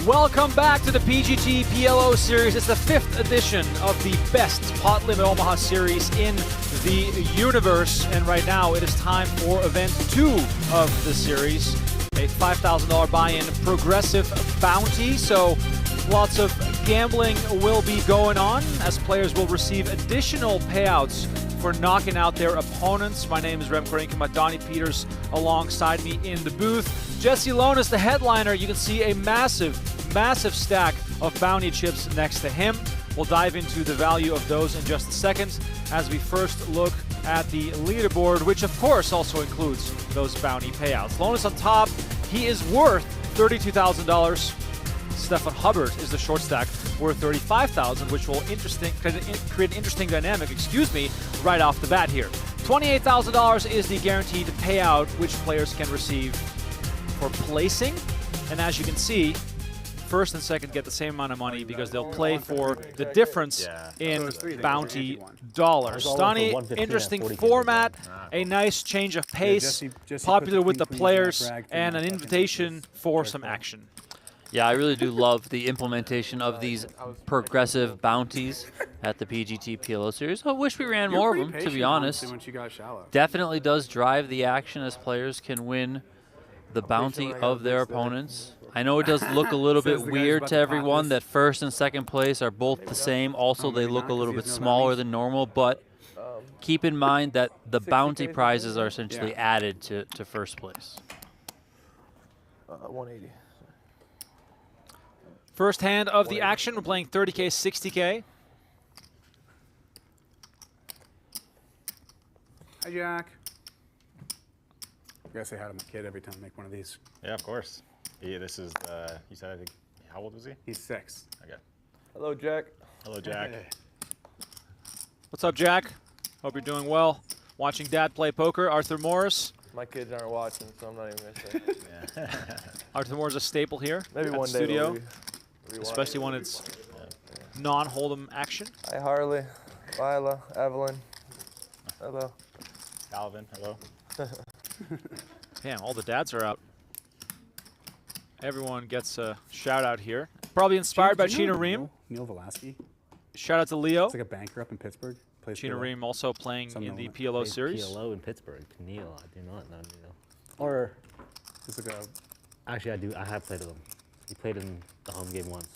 Welcome back to the PGT PLO series. It's the 5th edition of the best pot limit Omaha series in the universe. And right now it is time for event 2 of the series. A $5,000 buy-in progressive bounty. So lots of gambling will be going on as players will receive additional payouts for knocking out their opponents. My name is Remko, Rinkema, Donnie Peters alongside me in the booth. Jesse Lonis, the headliner. You can see a massive stack of bounty chips next to him. We'll dive into the value of those in just a second as we first look at the leaderboard, which of course also includes those bounty payouts. Lonis on top, he is worth $32,000. Stephan Hubbard is the short stack, worth $35,000, which will create an interesting dynamic, right off the bat here. $28,000 is the guaranteed payout which players can receive for placing. And as you can see, first and second get the same amount of money because they'll play for the difference in bounty dollars. Donnie, interesting format, a nice change of pace, popular with the players, and an invitation for some action. Yeah, I really do love the implementation of these progressive bounties at the PGT PLO series. I wish we ran more of them, to be honest. Definitely does drive the action as players can win the bounty of their opponents. I know it does look a little bit weird to everyone that first and second place are both the same. Also, they look a little bit smaller than normal, but keep in mind that the bounty prizes are essentially added to first place. 180. First hand of the action, we're playing 30K, 60K. Hi, Jack. I gotta say hi to my kid every time I make one of these. Yeah, of course. Yeah, this is, you said, I think, how old was he? He's 6. Okay. Hello, Jack. Hello, Jack. Hey. What's up, Jack? Hope you're doing well. Watching Dad play poker. Arthur Morris. My kids aren't watching, so I'm not even going to say. Arthur Morris is a staple here Maybe at one the day studio, we'll especially when it's non-hold'em action. Hi, Harley, Lila, Evelyn. Hello. Calvin, hello. Damn, all the dads are out. Everyone gets a shout out here. Probably inspired by Chino Reem. Neil Velasquez. Shout out to Leo. It's like a banker up in Pittsburgh. Chino Reem also playing in the PLO series. PLO in Pittsburgh. Neil, I do not know Neil. Or, It's like a, actually, I have played with him. He played in the home game once.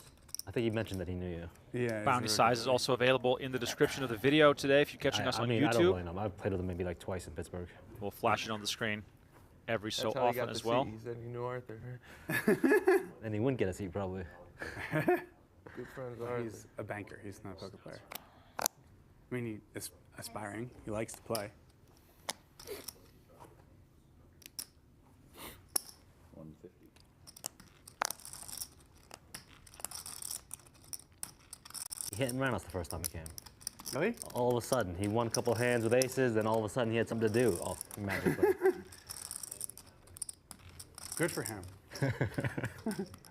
I think he mentioned that he knew you. yeah. Bounty size is also available in the description of the video today if you're catching us on I don't YouTube. really know him. I've played with him maybe like twice in Pittsburgh. We'll flash it on the screen every so That's how he often got as the well. seat. He said he knew Arthur. And he wouldn't get a seat probably. Good friends with Arthur. He's a banker. He's not a poker player. I mean, he's aspiring. He likes to play. He hit and ran us the first time he came. Really? All of a sudden, he won a couple hands with aces, then all of a sudden he had something to do. Oh, magically. Good for him.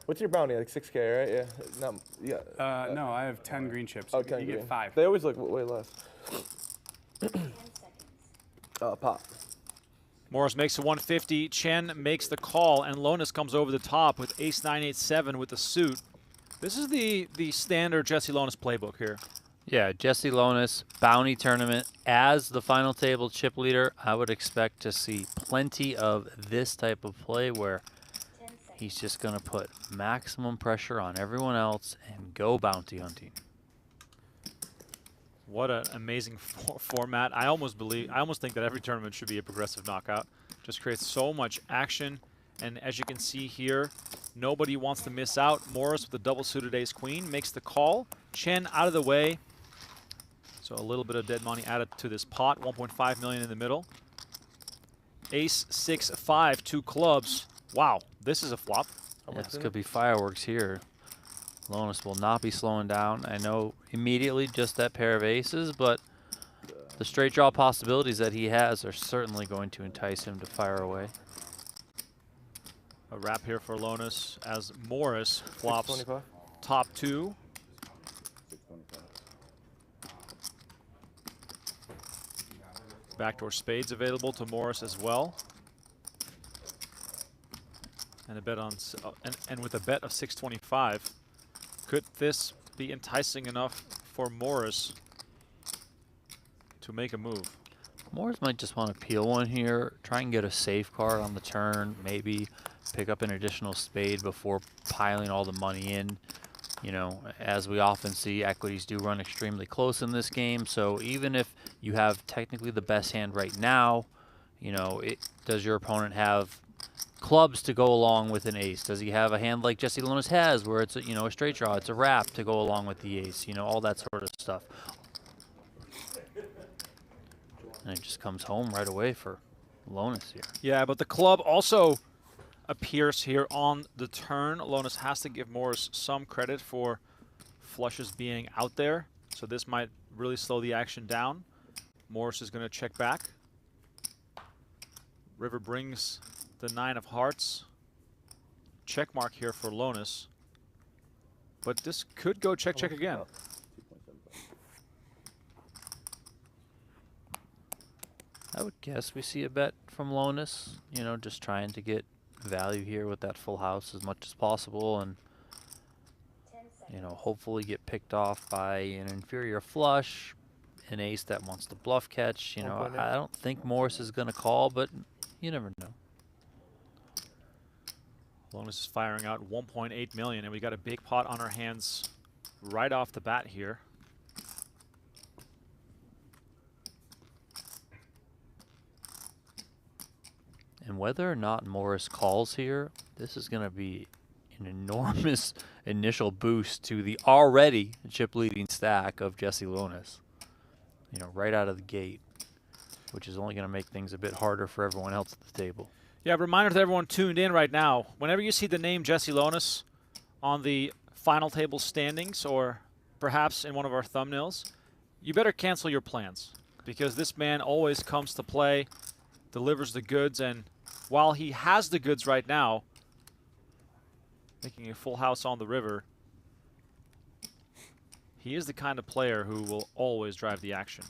What's your bounty? Like 6K, right? Yeah. Not, yeah. No, I have 10 green chips. Oh, you 10 get green. 5. They always look way less. 10 seconds. Pop. Morris makes a 150. Chen makes the call, and Lonis comes over the top with ace 9, 8, 7 with the suit. This is the standard Jesse Lonis playbook here. Yeah, Jesse Lonis, bounty tournament. As the final table chip leader, I would expect to see plenty of this type of play where 10 seconds. he's just going to put maximum pressure on everyone else and go bounty hunting. What an amazing format. I almost think that every tournament should be a progressive knockout. Just creates so much action. And as you can see here, nobody wants to miss out. Morris with the double suited ace queen makes the call. Chen out of the way. So a little bit of dead money added to this pot. 1.5 million in the middle. Ace 6, 5, 2 clubs. Wow, this is a flop. Yeah, this could be fireworks here. Lonis will not be slowing down. I know immediately just that pair of aces, but the straight draw possibilities that he has are certainly going to entice him to fire away. A wrap here for Lonis as Morris flops 625. top 2. Backdoor spades available to Morris as well. And a bet on and with a bet of 625, could this be enticing enough for Morris to make a move? Morris might just want to peel one here, try and get a safe card on the turn, maybe pick up an additional spade before piling all the money in. You know, as we often see, equities do run extremely close in this game, so even if you have technically the best hand right now, you know, does your opponent have clubs to go along with an ace? Does he have a hand like Jesse Lonis has, where it's a, you know, a straight draw, it's a wrap to go along with the ace, you know, all that sort of stuff. And it just comes home right away for Lonis here. Yeah, but the club also appears here on the turn. Lonis has to give Morris some credit for flushes being out there, so this might really slow the action down. Morris is going to check back. River brings the 9 of hearts. Check mark here for Lonis. But this could go check, check again. I would guess we see a bet from Lonis, you know, just trying to get value here with that full house as much as possible and, you know, hopefully get picked off by an inferior flush, an ace that wants to bluff catch. You know, I don't think Morris is going to call, but you never know. Lonis is firing out 1.8 million, and we got a big pot on our hands right off the bat here. And whether or not Morris calls here, this is going to be an enormous initial boost to the already chip-leading stack of Jesse Lonis. You know, right out of the gate, which is only going to make things a bit harder for everyone else at the table. Yeah, reminder to everyone tuned in right now. Whenever you see the name Jesse Lonis on the final table standings or perhaps in one of our thumbnails, you better cancel your plans, because this man always comes to play, delivers the goods, and while he has the goods right now, making a full house on the river, he is the kind of player who will always drive the action.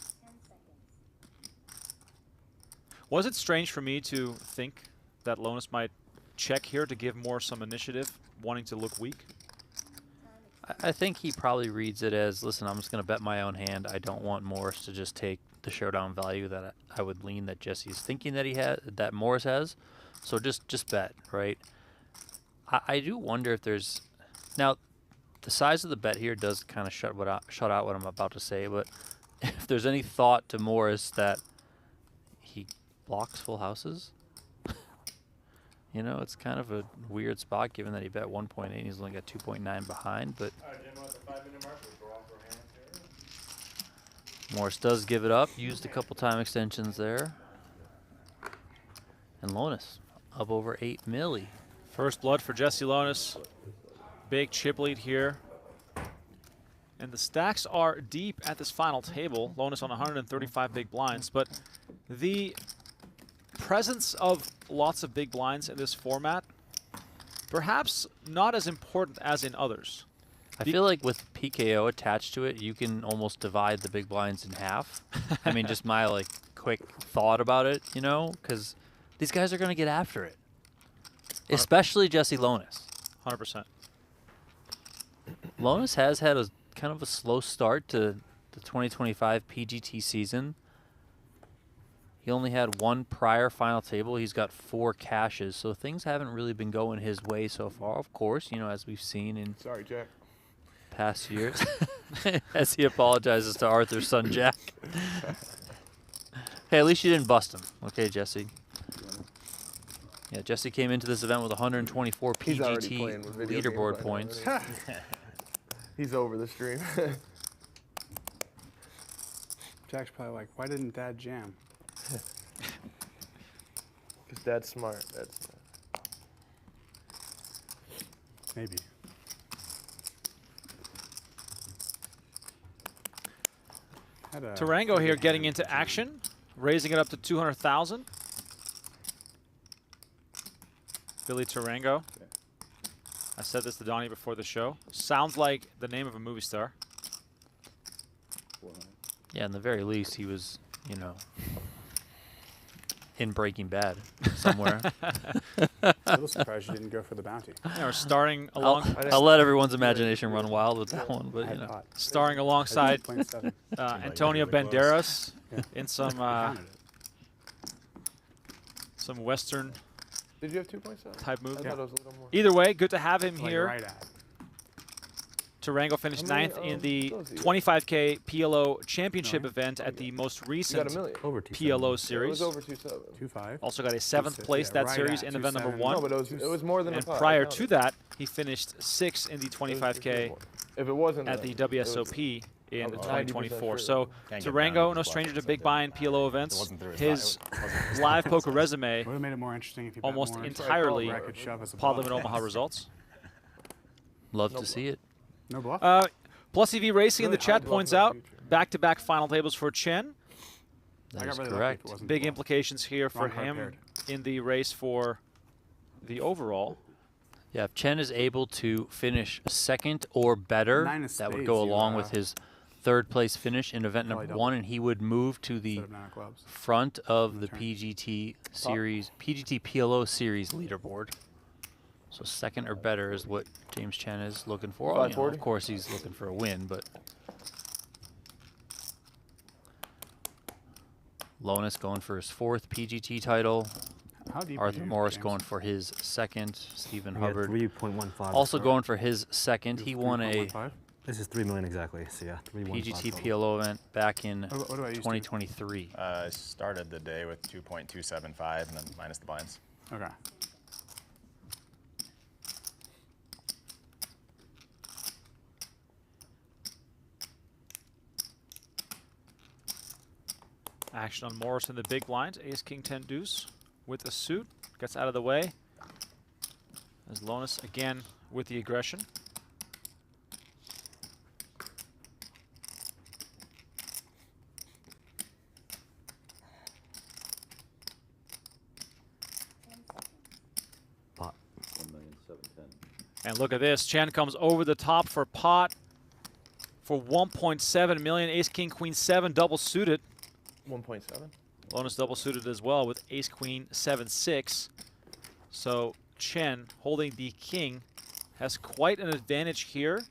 Was it strange for me to think that Lonis might check here to give more some initiative, wanting to look weak? I think he probably reads it as, listen, I'm just going to bet my own hand. I don't want Morris to just take the showdown value that I would lean that Jesse's thinking that he has, that Morris has. So just bet, right? I do wonder if there's, now the size of the bet here does kind of shut out what I'm about to say, but if there's any thought to Morris that he blocks full houses, you know, it's kind of a weird spot given that he bet 1.8 and he's only got 2.9 behind, but Morris does give it up, used a couple time extensions there. And Lonis up over 8 milli. First blood for Jesse Lonis. Big chip lead here. And the stacks are deep at this final table. Lonis on 135 big blinds, but the presence of lots of big blinds in this format, perhaps not as important as in others. I feel like with PKO attached to it, you can almost divide the big blinds in half. I mean, just my like quick thought about it, you know, because these guys are going to get after it, especially Jesse Lonis. 100%. Lonis has had a kind of a slow start to the 2025 PGT season. He only had one prior final table. He's got 4 cashes, so things haven't really been going his way so far. Of course, you know, as we've seen in past years, as he apologizes to Arthur's son Jack. Hey, at least you didn't bust him, okay, Jesse? Yeah, Jesse came into this event with 124 PGT leaderboard points. He's over the stream. Jack's probably like, why didn't Dad jam? Because Dad's smart. Dad's smart. Maybe. Tarango here getting into action, raising it up to 200,000. Billy Tarango. I said this to Donnie before the show. Sounds like the name of a movie star. Yeah, in the very least, he was, you know, in Breaking Bad somewhere. A little surprised you didn't go for the bounty. Yeah, we're starring along, I'll let everyone's imagination run wild with that one, I but you had know. pot. starring alongside Playing 7. Antonio really close. Banderas Yeah. in some I counted it. Western Did you have 2.7? type movie. I thought it was a little more. Either way, good to have him Like here. right at. Tarango finished How many, 9th in the those you got? 25K PLO championship Nine. event at the most You got recent a million. Over 2. PLO Yeah, it series. was over 2.7. 2.5. Also got a 7th place Yeah, that right series at in event number 2.7. 1. No, but it was more than and a pot. prior I to counted. that, he finished 6th in the It was 25K more. If it wasn't at the it was- WSOP in I was 2024. 90% So sure. Can't get Tarango, down no to stranger to plus, big so buy in it PLO It events. wasn't through His his live poker resume Would have made it more interesting if you bet almost more. entirely Racket shove as a Pod bluff. Limit Omaha results. Love to see it. No bluff? Plus EV Racing in the Really chat high bluff points in the out future. back-to-back final tables for Chen. I That got is really lucky if correct. it wasn't Big bluff. implications here for Wrong card him paired. in the race for the overall. Yeah, if Chen is able to finish second or better, Nine of that would spades, go you, along with his third place finish in event probably number double. 1, and he would move to the Instead of 9 of clubs. front of the turn. PGT series, PGT PLO series leaderboard. So second or better is what James Chen is looking for. You know, 540? of course, he's looking for a win, but Lonis going for his 4th PGT title. How deep Arthur are you, Morris James? going for his 2nd. Stephen We had Hubbard 3.15. also right? going for his 2nd. You He have won a 3.15? This is 3 million exactly. So yeah, 3.15. PGT total. PLO event back in What about you, Steve? 2023. I started the day with 2.275 and then minus the blinds. Okay. Action on Morris in the big blind. Ace, King, 10 deuce with a suit. Gets out of the way. As Lonis again with the aggression. Pot. And look at this. Chen comes over the top for pot for 1.7 million. Ace, King, Queen, 7 double suited. 1.7. Lonis double suited as well with Ace, Queen, 7, 6. So Chen holding the king has quite an advantage here.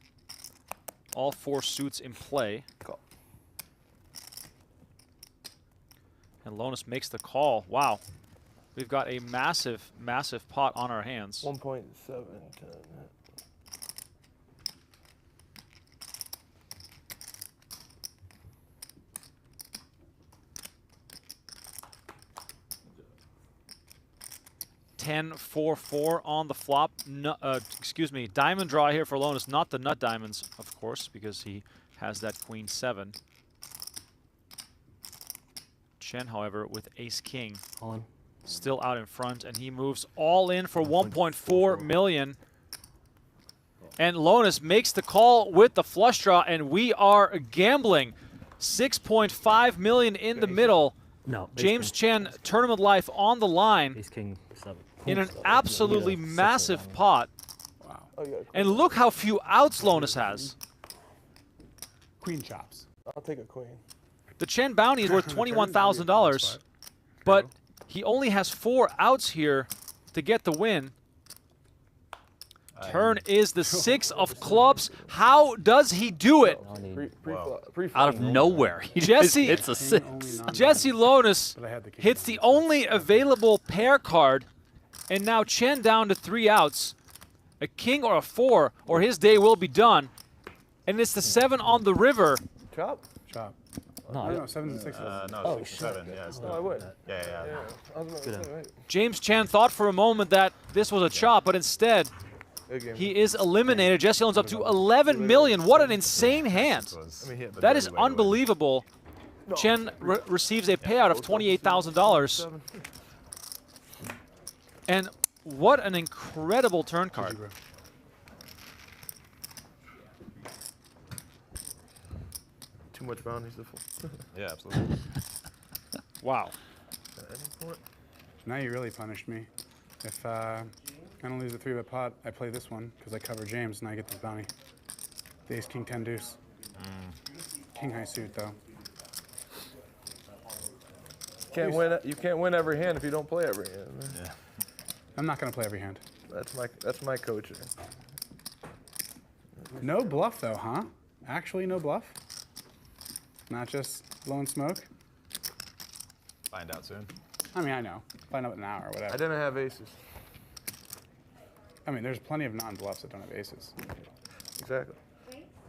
All 4 suits in play. Call. And Lonis makes the call. Wow. We've got a massive, massive pot on our hands. 1.7. 10-4-4 on the flop. No, excuse me, diamond draw here for Lonis. Not the nut diamonds, of course, because he has that queen 7. Chen, however, with ace king, All in. still out in front, and he moves all in for 1.4 million. And Lonis makes the call with the flush draw, and we are gambling. 6.5 million in the middle. No. Ace James king. Chen, tournament life on the line Ace king 7. in an absolutely massive pot. Wow. Oh, yeah. And look how few outs Lonis has. Queen chops. I'll take a queen. The Chen bounty is worth $21,000, but he only has 4 outs here to get the win. Turn is the 6 of clubs. How does he do it? Out of nowhere, he Jesse- just hits a King 6. only non- Jesse Lonis But I had the king hits down, the so- only available pair card, and now Chen down to 3 outs. A king or a 4, or his day will be done. And it's the 7 on the river. Chop? Chop. No, No, 7 and 6. No, 6 and 7. Yeah, it's No, I would. yeah. Yeah. I was about to say, right. James Chen thought for a moment that this was a chop, but instead Good game. he is eliminated. Jesse Lonis up to 11 million. What an insane hand. Was I mean, he hit the That dirty is way to win. unbelievable. Chen receives a payout of $28,000. And what an incredible turn card. Too much bounties to full. Yeah, absolutely. Wow. Now you really punished me. If I don't lose a 3-bet pot, I play this one because I cover James and I get this bounty. The ace, king, 10 deuce. King high suit though. can't win. You can't win every hand if you don't play every hand. Yeah. I'm not gonna play every hand. That's my coaching. No bluff though, huh? Actually, no bluff. Not just blowing smoke. Find out soon. I mean, I know. Find out in an hour or whatever. I didn't have aces. I mean, there's plenty of non-bluffs that don't have aces. Exactly.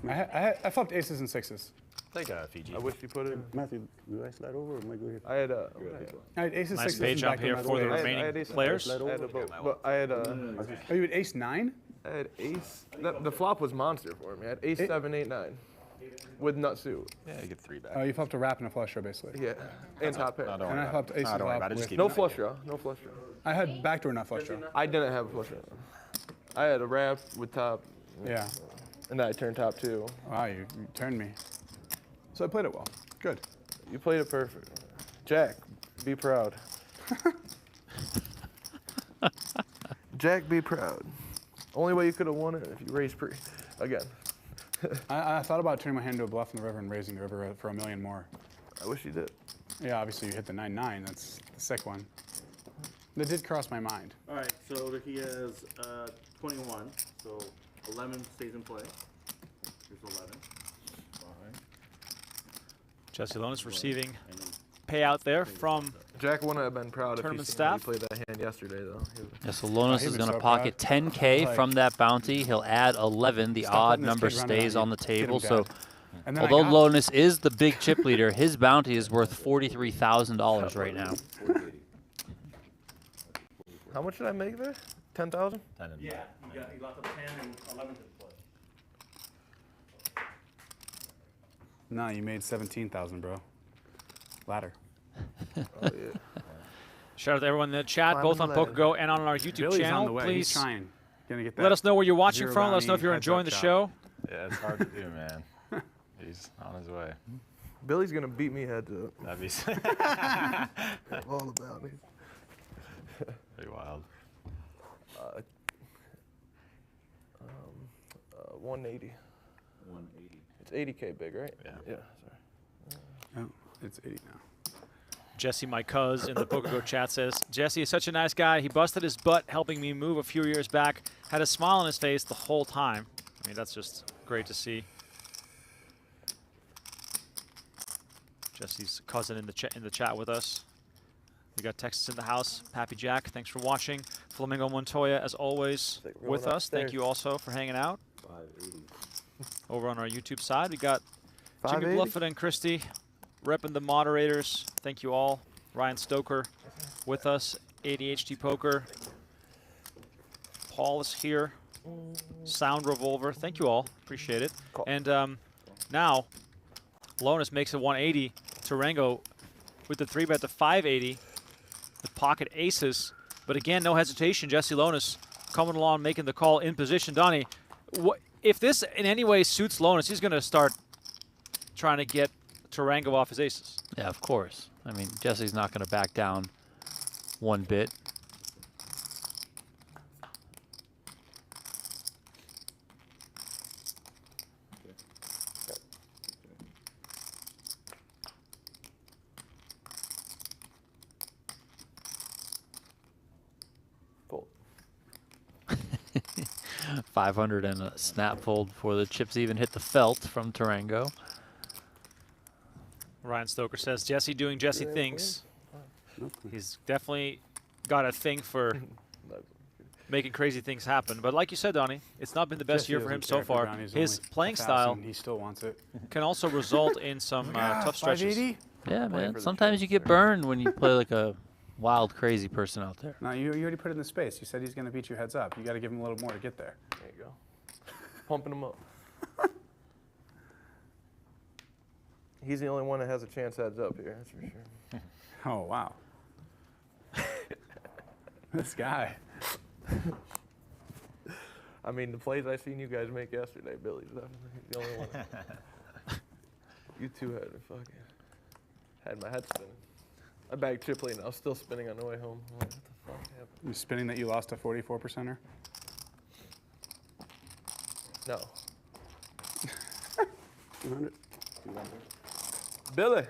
I flopped aces and sixes. Take a Fiji. I wish you put it. Matthew, do I slide over or am I good here? I had I had aces, Nice sixes, pay and jump back here to for the my remaining ace- players. I had a boat, but I had Oh, you had ace nine? I had ace. The flop was monster for me. I had ace 7, 8, 9, with nut suit. Yeah, you get 3 back. Oh, you flopped a wrap and a flush draw, basically. Yeah, and top pair. No, don't And worry I about flopped it. aces No, don't worry off about it. Just with- keep No it. flush draw. No flush draw. I had backdoor, not flush draw. I didn't have a flush draw. I had a wrap with top, Yeah. and then I turned top 2. Wow, you turned me. So I played it well. Good. You played it perfect. Jack, be proud. Jack, be proud. Only way you could have won it if you raised pre again. I thought about turning my hand to a bluff in the river and raising the river for $1 million more. I wish you did. Yeah, obviously you hit the 9-9. That's the sick one. That did cross my mind. All right, so he has 21, so 11 stays in play. Here's 11. Jesse Lonis receiving payout there from Jack wouldn't have been proud if Tournament he staff. played that hand yesterday, though. Yeah, so Lonis he is was going to so pocket proud. 10K Like- from that bounty. He'll add 11. The Stop odd letting this number kid run it on stays you. on the Get him table. So dead. And then I although got it. Lonis is the big chip leader, his bounty is worth $43,000 right now. How much did I make there? 10,000? 10 and You locked up 10 and 11 to play. No, you made 17,000, bro. Ladder. Oh yeah. Shout out to everyone in the chat, Climbing both on the ladder. PokerGo and on our YouTube Billy's channel. on the way. Please He's trying. Gonna get that. let us know where you're watching Zero from. Let us know if bounty, you're heads enjoying up the shot. show. Yeah, it's hard to do, man. He's on his way. Billy's gonna beat me head to That'd be all about it. pretty wild. 180. 180. It's 80K big, right? Yeah. Yeah. Sorry. Oh, it's 80 now. Jesse, my cuz, in the PokerGo chat says, Jesse is such a nice guy. He busted his butt helping me move a few years back. Had a smile on his face the whole time. I mean, that's just great to see. Jesse's cousin in the chat with us. We got Texas in the house. Pappy Jack, thanks for watching. Flamingo Montoya, as always, Like we're with going us. Thank upstairs. you also for hanging out. 580. Over on our YouTube side, we got Jimmy 580? Bluffett and Christy repping the moderators. Thank you all. Ryan Stoker with us. ADHD Poker. Paul is here. Sound Revolver. Thank you all. Appreciate it. Cool. And now, Lonis makes a 180. Tarango with the 3-bet to 580. With pocket aces. But again, no hesitation. Jesse Lonis coming along, making the call in position. Donnie, if this in any way suits Lonis, he's going to start trying to get Tarango off his aces. Yeah, of course. I mean, Jesse's not going to back down one bit. Fold. 500 and a snap fold before the chips even hit the felt from Tarango. Ryan Stoker says, Jesse doing Jesse things. He's definitely got a thing for making crazy things happen. But like you said, Donnie, it's not been the best Jesse year for him doesn't so care if the far. bounty's His only playing 1,000, style He still wants it. can also result in some tough stretches. 580? Yeah, Playing man. for the Sometimes chips, you get right? burned when you play like a wild, crazy person out there. No, you already put it in the space. You said he's going to beat you heads up. You got to give him a little more to get there. There you go. Pumping him up. He's the only one that has a chance heads up here, that's for sure. Oh, wow. This guy. I mean, the plays I seen you guys make yesterday, Billy's definitely the only one. You two had my head spinning. I bagged chip lead and I was still spinning on the way home. I'm like, what the fuck happened? You spinning that you lost a 44%er? No. 200? Billy.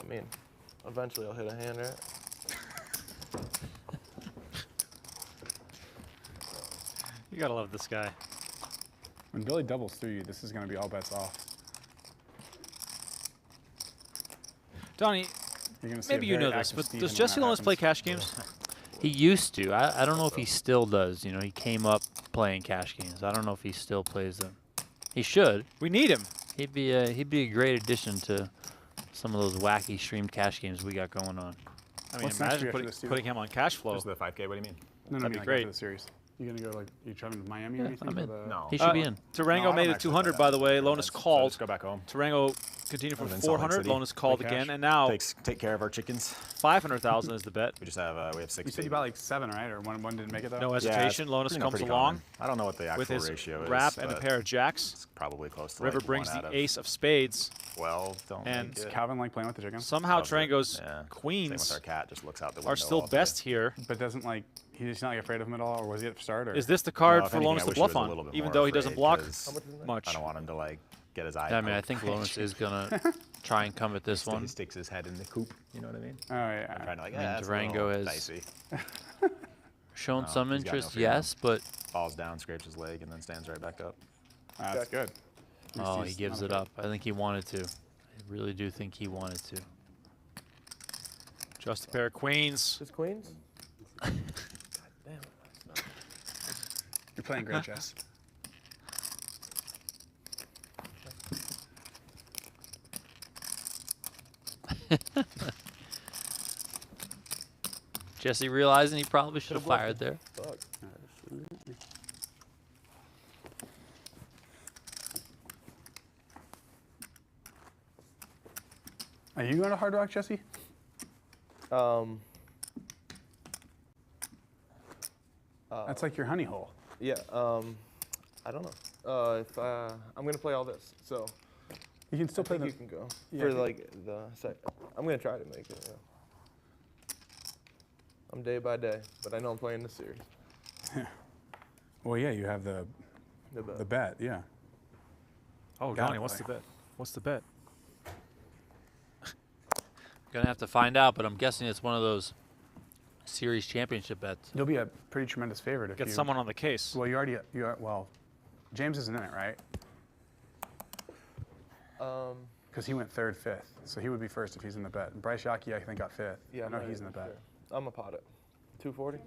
I mean, eventually I'll hit a hand, right? You gotta love this guy. When Billy doubles through you, this is going to be all bets off. Donnie, You're gonna see maybe a you very know this, active but Stephen does when Jesse that Lonis play happens. cash games? He used to. I don't know if he still does. You know, he came up playing cash games. I don't know if he still plays them. He should. We need him. He'd be a great addition to some of those wacky streamed cash games we got going on. I mean, What's next for imagine you after this, Steven? putting him on cash flow. Just the 5K. What do you mean? No, That'd be like great. after the series. You going to go, like, you traveling to Miami or anything? I'm for in. the- No. He should be in. Tarango No, I made don't it actually 200, play by that. the way. Yeah, Lonis so called. just go back home. Tarango continued from Other than Salt Lake 400. City. Lonis called Play again, cash. and now Take care of our chickens. 500,000 is the bet. We just have we have 6. You said you bought like 7, right? Or one didn't make it though? No Yeah, it's hesitation. Lonis pretty- comes pretty along common. I don't know what the actual with his ratio is. wrap and a but pair of jacks. It's probably close to River like brings 1 out the of ace of spades. 12. Don't and make it. Calvin like playing with the chickens? Somehow Loves it. Tarango's Yeah. Same with queens our cat. Just looks out the window are still all day. best here. But doesn't like, he's not like afraid of him at all? Or was he at the start? Or? Is this the card No, if for anything, Lonis I to wish he was bluff a on, little bit even more though he doesn't afraid, block 'cause much? I don't want him to like get his eye. Yeah, I mean, I poked. think Lonis is gonna try and come at this He one. sticks his head in the coop. You know what I mean? Oh, yeah. I'm trying to like, mean, yeah, that's a Durango little has- dicey. Shown No, some he's got no interest, fear. yes, but Falls down, scrapes his leg, and then stands right back up. That's good. At least oh, he he's gives not it afraid. up. I think he wanted to. I really do think he wanted to. Just a pair of queens. Just queens? God damn it. You're playing great chess. Jesse realizing he probably should have bluffed fired there. Fuck. Are you going to Hard Rock, Jesse? That's like your honey hole. Yeah, I don't know. If I'm gonna play all this, so You can still I play think the. you can go Yeah, for if you- like the sec. I'm gonna try to make it. Yeah. I'm day by day, but I know I'm playing the series. Well, yeah, you have the bet, yeah. Oh, Gotta Donnie, what's the play. bet? What's the bet? Gonna have to find out, but I'm guessing it's one of those series championship bets. You'll be a pretty tremendous favorite if Get you. someone on the case. Well, you are. Well, James isn't in it, right? Because he went 3rd, 5th, so he would be first if he's in the bet. And Bryce Yockey, I think, got 5th. Yeah, I I'm know not he's in the even bet. sure. I'm a pot it. 240.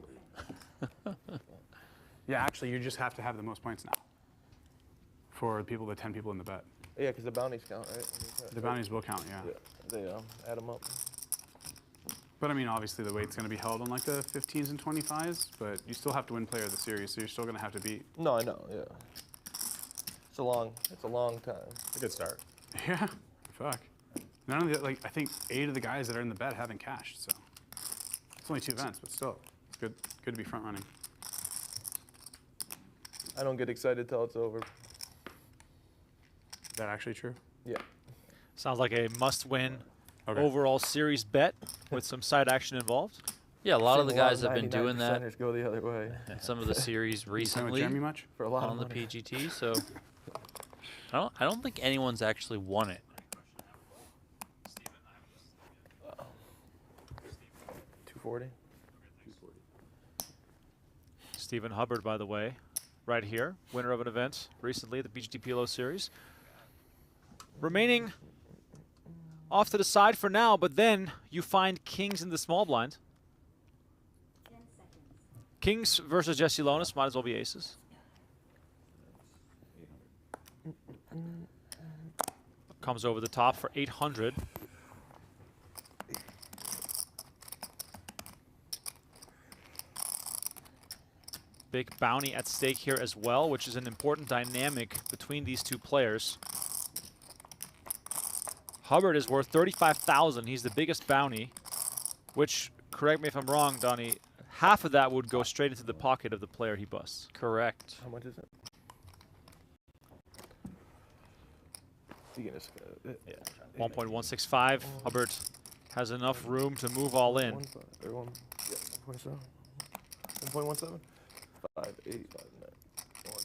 Yeah, actually, you just have to have the most points now. For the 10 people in the bet. Yeah, because the bounties count, right? The bounties will count, yeah. Yeah, they add them up. But I mean, obviously, the weight's going to be held on like the 15s and 25s, but you still have to win player of the series, so you're still going to have to beat. No, I know. Yeah. It's a long time. It's a good start. Yeah, fuck. None of the I think 8 of the guys that are in the bet haven't cashed, so it's only 2 events, but still, it's good to be front running. I don't get excited till it's over. Is that actually true? Yeah. Sounds like a must-win Okay. overall series bet with some side action involved. Yeah, a lot of the Seen guys have been doing that 99%ers go the other way in some of the series You playing with recently Jeremy much? for a lot on of the money. PGT. So I don't think anyone's actually won it. 240. Stephen Hubbard, by the way, right here, winner of an event recently at the PGT PLO series. Remaining off to the side for now, but then you find kings in the small blind. 10 seconds. Kings versus Jesse Lonis, might as well be aces. Comes over the top for 800. Big bounty at stake here as well, which is an important dynamic between these two players. Hubbard is worth 35,000. He's the biggest bounty, which, correct me if I'm wrong, Donnie, half of that would go straight into the pocket of the player he busts. Correct. How much is it? You can just, Yeah. 1.165. Hubbard has enough room to move all in. 1.17. 1.17. 5, 8, 5, 9, 1.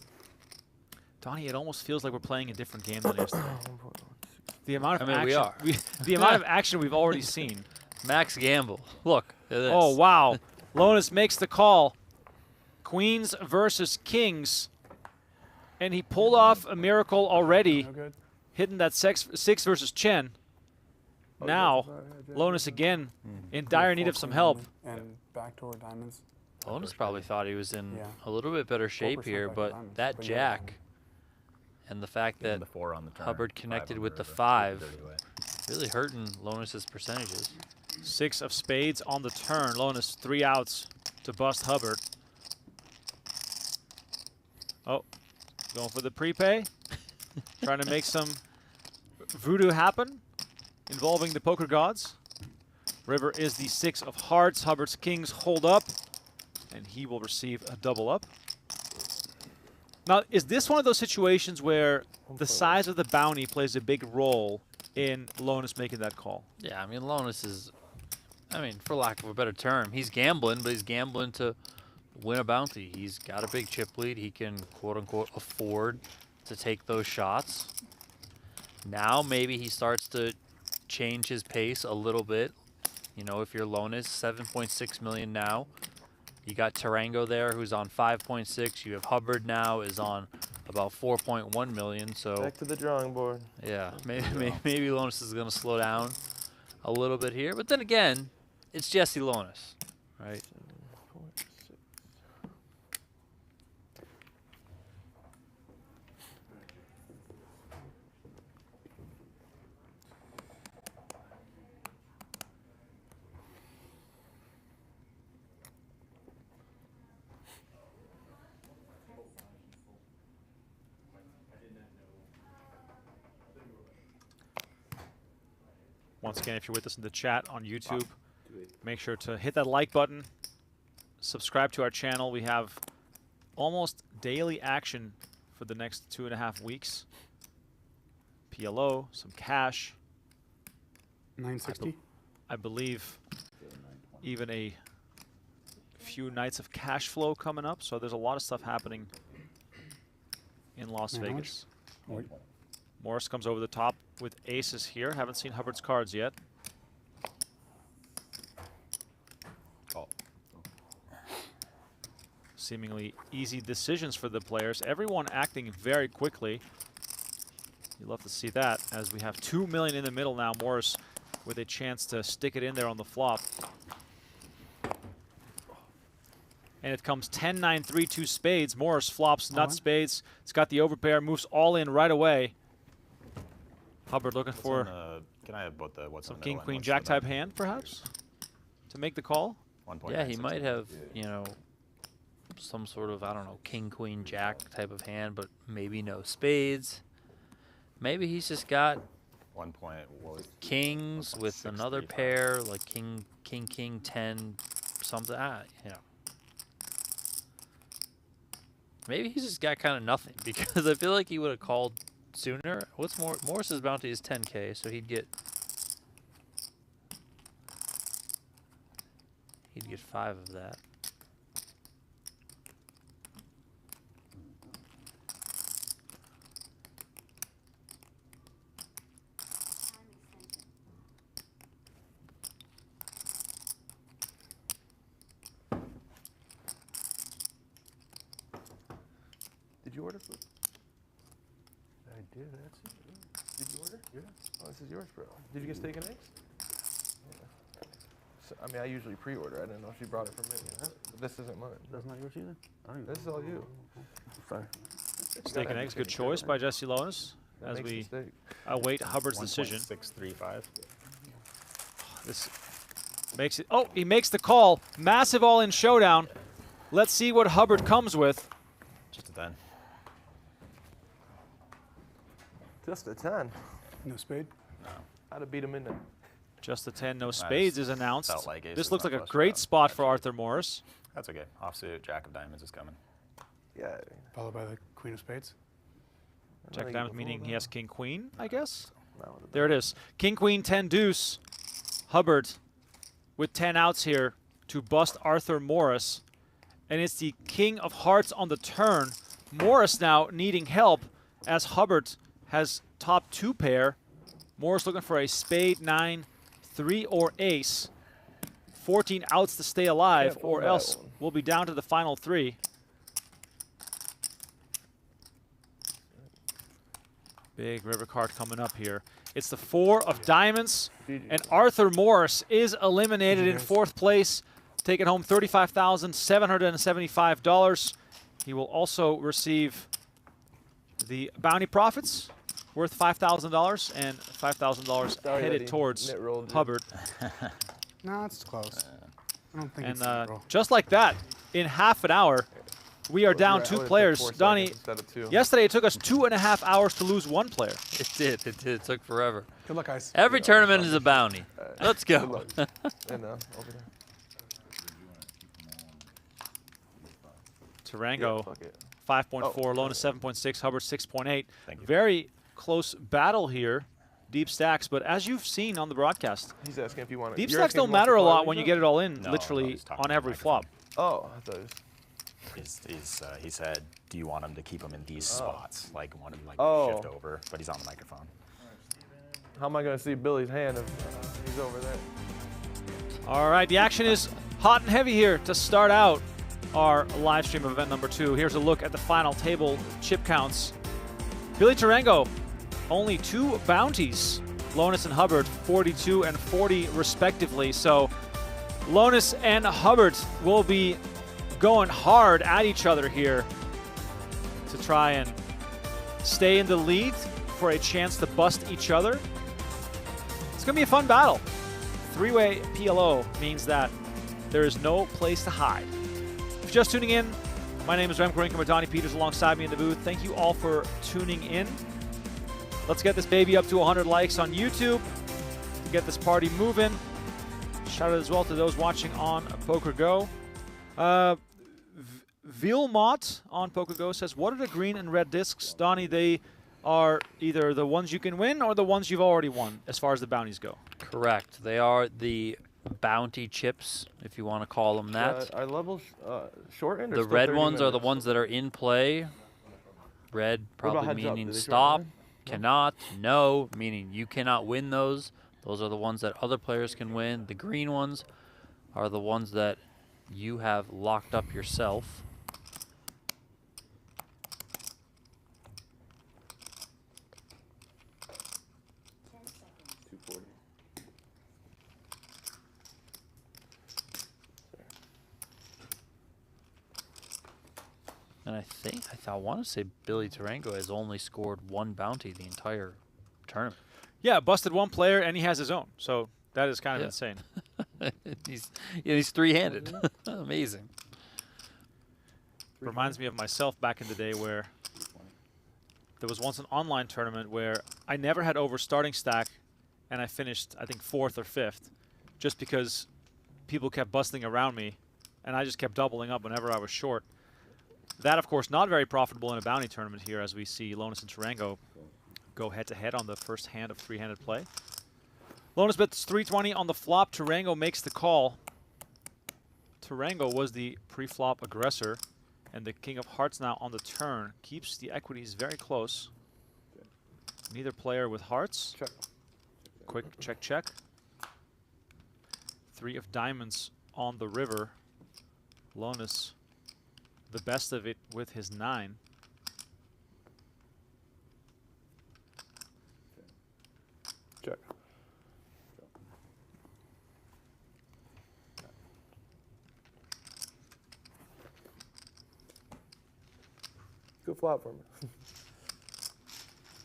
Donnie, it almost feels like we're playing a different game than yesterday. 1.165. The amount of I mean, we action, are. the amount of action we've already seen. Max gamble. Look at this. Oh, wow. Lonis makes the call. Queens versus kings. And he pulled off a miracle already, No good. hitting that 6 versus Chen. Now, Lonis again in dire need of some help. And backdoor diamonds. Lonis probably thought he was in Yeah. a little bit better shape 4% here, back but diamonds, that but yeah. jack and the fact Getting that the 4 on the turn. Hubbard 5 connected on with the river, 5 dirty way. really hurting Lonis's percentages. 6 of spades on the turn. Lonis 3 outs to bust Hubbard. Oh, going for the prepay. Trying to make some voodoo happen involving the poker gods. River is the 6 of hearts. Hubbard's kings hold up, and he will receive a double up. Now, is this one of those situations where the size of the bounty plays a big role in Lonis making that call? Yeah, I mean, Lonis is, I mean, for lack of a better term, he's gambling, but he's gambling to win a bounty. He's got a big chip lead. He can, quote-unquote, afford to take those shots. Now maybe he starts to change his pace a little bit. You know, if you're Lonis, 7.6 million now. You got Tarango there, who's on 5.6. You have Hubbard now, is on about 4.1 million. So Back to the drawing board. yeah, maybe Lonis is going to slow down a little bit here. But then again, it's Jesse Lonis, right? Once again, if you're with us in the chat on YouTube, make sure to hit that like button, subscribe to our channel. We have almost daily action for the next 2.5 weeks. PLO, some cash. 960. I believe even a few nights of cash flow coming up. So there's a lot of stuff happening in Las Yeah, how much? Vegas. Morris comes over the top with aces here. Haven't seen Hubbard's cards yet. Call. Seemingly easy decisions for the players. Everyone acting very quickly. You love to see that, as we have 2 million in the middle now. Morris with a chance to stick it in there on the flop. And it comes 10, 9, 3, 2 spades. Morris flops nut spades. It's got the overpair, moves all in right away. Hubbard looking for Can I have both the what's some in the king, middle and queen, what's jack in the type back? hand, perhaps, to make the call. 1.96. Yeah, he might have, you know, some sort of, I don't know, king, queen, jack type of hand, but maybe no spades. Maybe he's just got 1 point. What was kings with another 1.635. pair, like king, king, king, 10, something. You know. Maybe he's just got kind of nothing, because I feel like he would have called sooner. What's more? Morris's bounty is 10K, so he'd get 5 of that. Did you order food? I did, that's it. Did you order? Yeah. Oh, this is yours, bro. Did you get steak and eggs? Yeah. So, I mean, I usually pre-order. I didn't know she brought it for me. But this isn't mine. That's not yours either? This is all you. Sorry. Steak and eggs, good choice by Jesse Lonis That as makes the we steak. await Hubbard's decision. 1.635. This makes it. Oh, he makes the call. Massive all-in showdown. Let's see what Hubbard comes with. Just a 10. Just a 10. No spade. I'd have beat him in there. Just a 10, no spades is announced. felt like aces This looks not like a flush great without spot that for shit. Arthur Morris. That's okay. Offsuit, jack of diamonds is coming. Yeah. Followed by the queen of spades. Jack of diamonds meaning he has king, queen, I guess. No, There it is. King, queen, 10, deuce. Hubbard with 10 outs here to bust Arthur Morris. And it's the king of hearts on the turn. Morris now needing help as Hubbard has top 2 pair Morris looking for a spade, 9, 3, or ace. 14 outs to stay alive, Can't fold or that else one. we'll be down to the final 3. Big river card coming up here. It's the 4 of diamonds, and Arthur Morris is eliminated in 4th place, taking home $35,775. He will also receive the bounty profits worth $5,000 and $5,000 Sorry that headed he towards net rolled you. Hubbard. No, it's close. I don't think And it's a roll. just like that, in half an hour, we are down 2 players. Donnie, yesterday it took us 2.5 hours to lose 1 player. It did. It did. It took forever. Good luck, guys. Every tournament is a bounty. Let's go. And over there. Tarango, Yeah, fuck it. 5.4, Oh. Lonis 7.6, Hubbard 6.8. Thank you. Very close battle here. Deep stacks, but as you've seen on the broadcast, He's asking if you want it. deep You're stacks asking don't if he wants matter to a call lot it, when you Rinkema? get it all in, No, literally he's talking on to the every microphone. flop. Oh, I thought it was. He said, do you want him to keep him in these spots? Like, want him like Oh. shift over, but he's on the microphone. How am I going to see Billy's hand if he's over there? All right, the action is hot and heavy here to start out our live stream of event number 2. Here's a look at the final table chip counts. Billy Tarango, only 2 bounties. Lonis and Hubbard, 42 and 40 respectively. So Lonis and Hubbard will be going hard at each other here to try and stay in the lead for a chance to bust each other. It's going to be a fun battle. 3-way PLO means that there is no place to hide. If you're just tuning in, my name is Remko with Donnie Peters alongside me in the booth. Thank you all for tuning in. Let's get this baby up to 100 likes on YouTube to get this party moving. Shout out as well to those watching on PokerGo. Vilmot on PokerGo says, what are the green and red discs? Donnie, they are either the ones you can win or the ones you've already won as far as the bounties go. Correct. They are the bounty chips, if you want to call them that. Our levels shortened? Or The still red 30 ones are the minutes? ones that are in play. Red What about probably heads up? meaning Do they stop, shorten cannot, no, meaning you cannot win those. Those are the ones that other players can win. The green ones are the ones that you have locked up yourself. And I want to say Billy Tarango has only scored 1 bounty the entire tournament. Yeah, busted 1 player and he has his own. So that is kind of Yeah. insane. he's 3-handed. Amazing. Reminds me of myself back in the day where there was once an online tournament where I never had over starting stack and I finished, I think, 4th or 5th just because people kept busting around me and I just kept doubling up whenever I was short. That, of course, not very profitable in a bounty tournament here as we see Lonis and Tarango go head-to-head on the first hand of 3-handed play. Lonis bets 320 on the flop. Tarango makes the call. Tarango was the pre-flop aggressor, and the King of Hearts now on the turn keeps the equities very close. Neither player with hearts. Check. Quick check, check. 3 of diamonds on the river. Lonis, the best of it with his 9. Check. Good flop for me.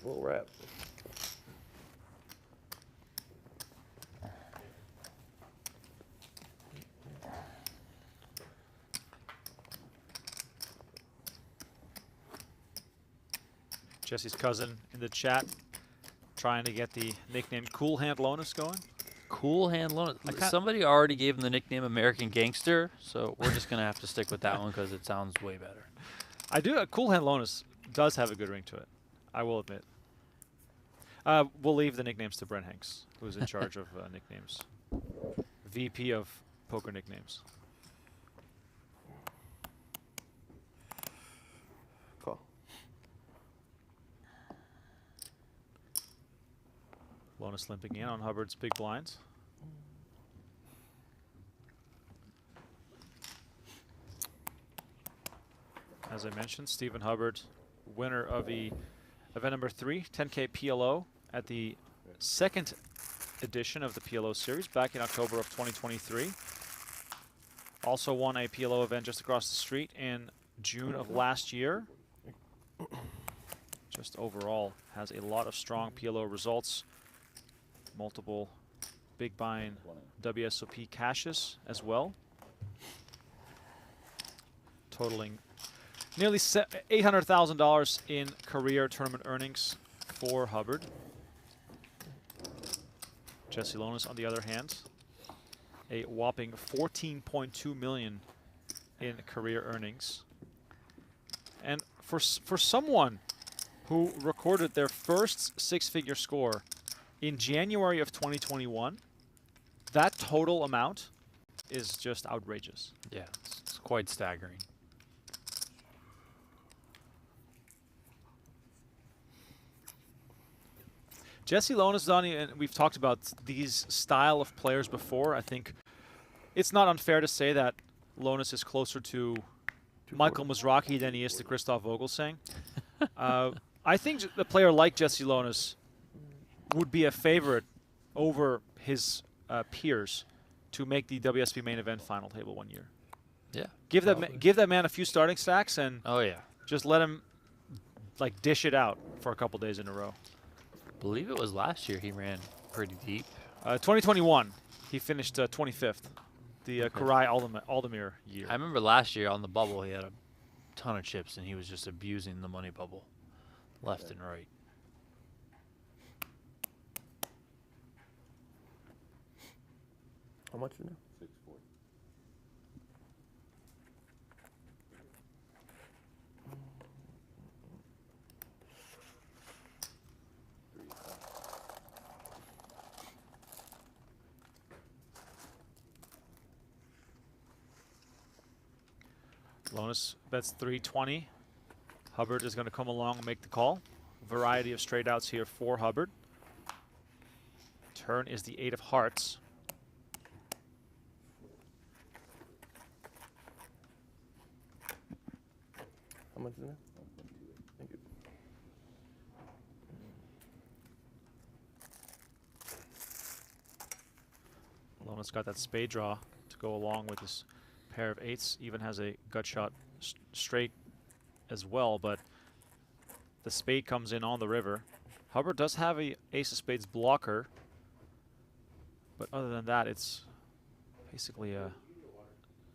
Little wrap. Jesse's cousin in the chat trying to get the nickname Cool Hand Lonis going. Cool Hand Loan. I can't- Somebody already gave him the nickname American Gangster, so we're just going to have to stick with that one because it sounds way better. I do. Cool Hand Lonis does have a good ring to it, I will admit. We'll leave the nicknames to Brent Hanks, who's in charge of nicknames. VP of poker nicknames. Call. Lonis limping in on Hubbard's big blinds. As I mentioned, Stephen Hubbard, winner of event number 3, 10K PLO at the second edition of the PLO series back in October of 2023. Also won a PLO event just across the street in June of last year. Just overall has a lot of strong PLO results. Multiple big buying WSOP caches as well. Totaling nearly $800,000 in career tournament earnings for Hubbard. Jesse Lonis, on the other hand, a whopping $14.2 million in career earnings. And for someone who recorded their first six-figure score in January of 2021, that total amount is just outrageous. Yeah, it's quite staggering. Jesse Lonis, Donnie, and we've talked about these style of players before. I think it's not unfair to say that Lonis is closer to Michael Mizrachi than he is to Christoph Vogelsang. I think a player like Jesse Lonis would be a favorite over his peers to make the WSP main event final table one year. Yeah. Give that man a few starting stacks and Oh yeah. just let him like dish it out for a couple days in a row. Believe it was last year he ran pretty deep. 2021, he finished 25th. The Karai Aldemir year. I remember last year on the bubble he had a ton of chips and he was just abusing the money bubble left and right. How much is it? Lonis bets 320. Hubbard is going to come along and make the call. Variety of straight outs here for Hubbard. Turn is the 8 of hearts. How much is it? Thank you. Lonis got that spade draw to go along with his pair of 8s. Even has a gut shot straight as well, but the spade comes in on the river. Hubbard does have a ace of spades blocker, but other than that, it's basically a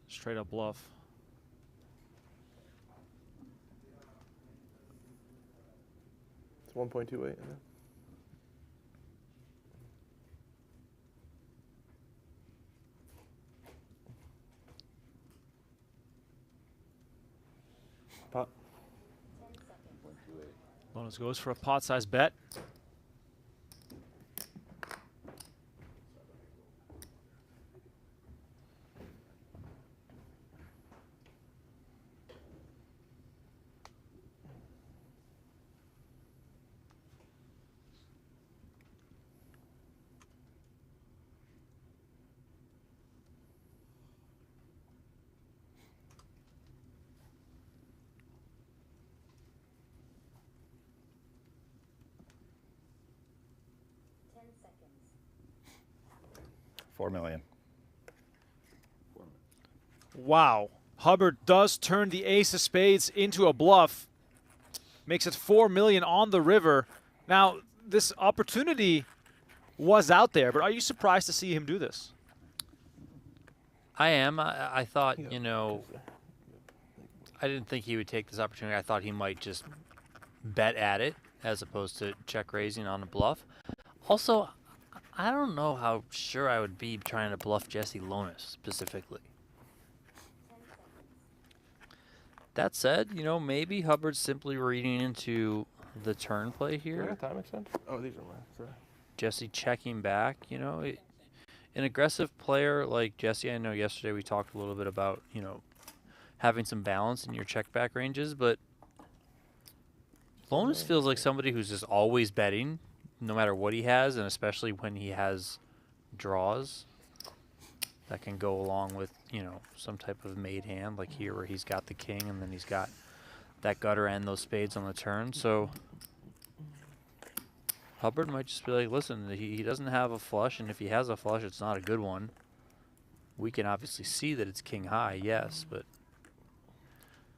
straight up bluff. It's 1.28. Pot. Lonis goes for a pot-sized bet. $4 million. Wow. Hubbard does turn the ace of spades into a bluff. Makes it $4 million on the river. Now, this opportunity was out there, but are you surprised to see him do this? I am. I thought, you know, I didn't think he would take this opportunity. I thought he might just bet at it as opposed to check raising on a bluff. Also, I don't know how sure I would be trying to bluff Jesse Lonis specifically. That said, you know, maybe Hubbard's simply reading into the turn play here. Time extent? Oh, these are mine. Sorry. Jesse checking back, you know. An aggressive player like Jesse, I know yesterday we talked a little bit about, you know, having some balance in your check back ranges, but Lonis feels like somebody who's just always betting no matter what he has, and especially when he has draws that can go along with, you know, some type of made hand, like here where he's got the king and then he's got that gutter and those spades on the turn. So Hubbard might just be like, listen, he doesn't have a flush, and if he has a flush, it's not a good one. We can obviously see that it's king high, yes, but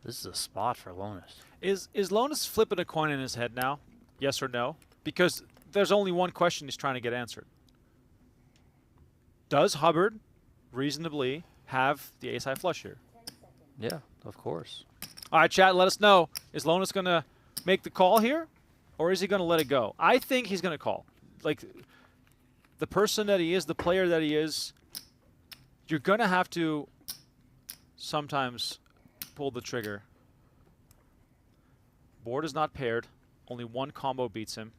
this is a spot for Lonis. Is Lonis flipping a coin in his head now? Yes or no? Because there's only one question he's trying to get answered. Does Hubbard reasonably have the ace-high flush here? Yeah, of course. All right, chat, let us know. Is Lonis going to make the call here, or is he going to let it go? I think he's going to call. Like, the person that he is, the player that he is, you're going to have to sometimes pull the trigger. Board is not paired. Only one combo beats him.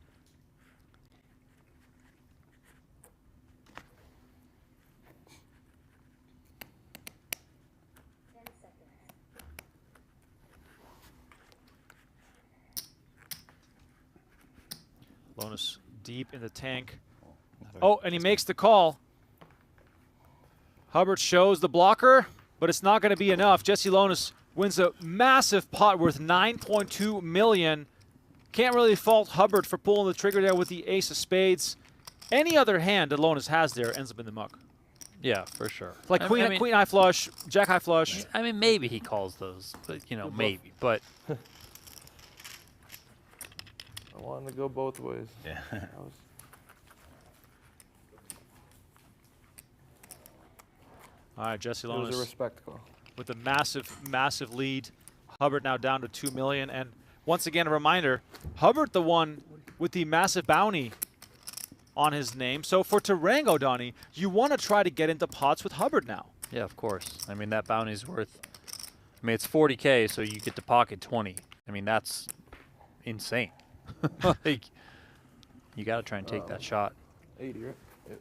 Lonis deep in the tank. Oh, and he makes the call. Hubbard shows the blocker, but it's not going to be enough. Jesse Lonis wins a massive pot worth $9.2 million. Can't really fault Hubbard for pulling the trigger there with the ace of spades. Any other hand that Lonis has there ends up in the muck. Yeah, for sure. Like queen high flush, jack high flush. I mean, maybe he calls those, but you know, maybe. But I wanted to go both ways. Yeah. All right, Jesse It was a Lonis respect call. with a massive, massive lead. Hubbard now down to $2 million. And once again, a reminder, Hubbard the one with the massive bounty on his name. So for Tarango, Donnie, you want to try to get into pots with Hubbard now. yeah, of course. I mean, that bounty's worth, I mean, it's 40K, so you get to pocket 20. I mean, that's insane. Like, you got to try and take that shot. 80, right? Yep.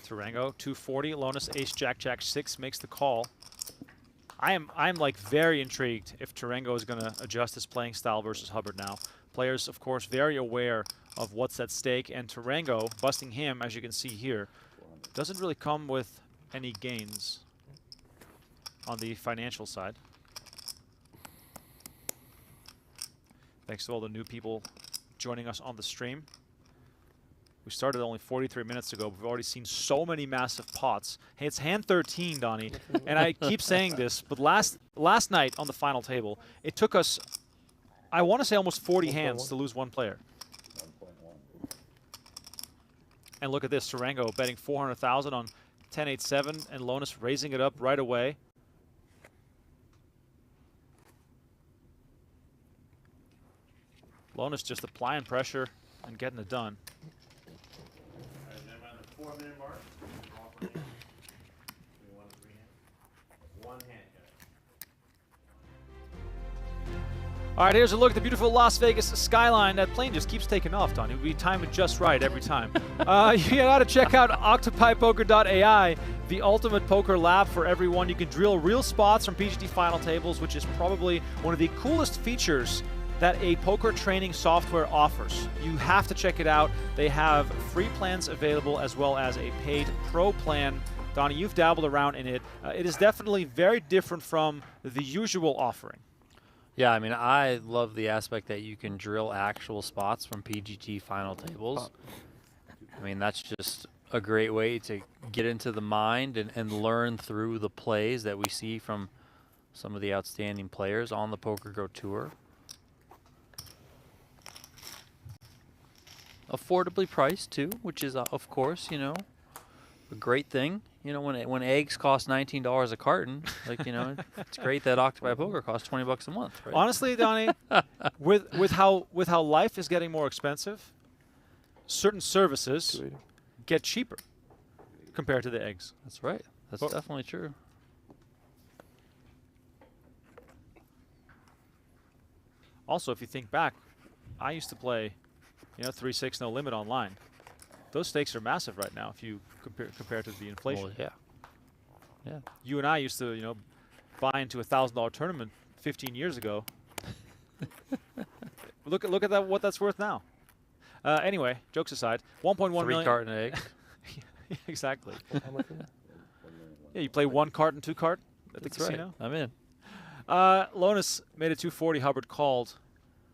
Tarango, 240. Lonis, ace, jack, jack, 6 makes the call. I'm like very intrigued if Tarango is going to adjust his playing style versus Hubbard now. Players, of course, very aware of what's at stake, and Tarango, busting him, as you can see here, doesn't really come with any gains on the financial side. Thanks to all the new people joining us on the stream. We started only 43 minutes ago, but we've already seen so many massive pots. Hey, it's hand 13, Donnie, and I keep saying this, but last night on the final table, it took us, I want to say, almost 40 hands to lose one player. And look at this, Tarango betting 400,000 on 10-8-7, and Lonis raising it up right away. Lonis just applying pressure and getting it done. 4-minute mark. We want a 3-hand. One hand, guys. All right, here's a look at the beautiful Las Vegas skyline. That plane just keeps taking off, Donnie. We time it just right every time. You got to check out octopipoker.ai, the ultimate poker lab for everyone. You can drill real spots from PGT final tables, which is probably one of the coolest features that a poker training software offers. You have to check it out. They have free plans available as well as a paid pro plan. Donnie, you've dabbled around in it. It is definitely very different from the usual offering. Yeah, I mean, I love the aspect that you can drill actual spots from PGT final tables. I mean, that's just a great way to get into the mind and learn through the plays that we see from some of the outstanding players on the PokerGO Tour. Affordably priced too, which is of course, you know, a great thing. You know, when eggs cost $19 a carton, like, you know, it's great that Octopi Poker costs $20 a month. Right? Honestly, Donnie, with how life is getting more expensive, certain services get cheaper. compared to the eggs. That's right. That's But- definitely true. Also, if you think back, I used to play, 3-6 no limit online. Those stakes are massive right now if you compare to the inflation. Well, yeah. Yeah. You and I used to, buy into a $1,000 tournament 15 years ago. look at that, what that's worth now. Anyway, jokes aside, 1.1 million. 3 carton egg. Exactly. How much is it? Yeah, you play 1 cart and 2 cart at the That's right. casino. I'm in. Lonis made a 240. Hubbard called.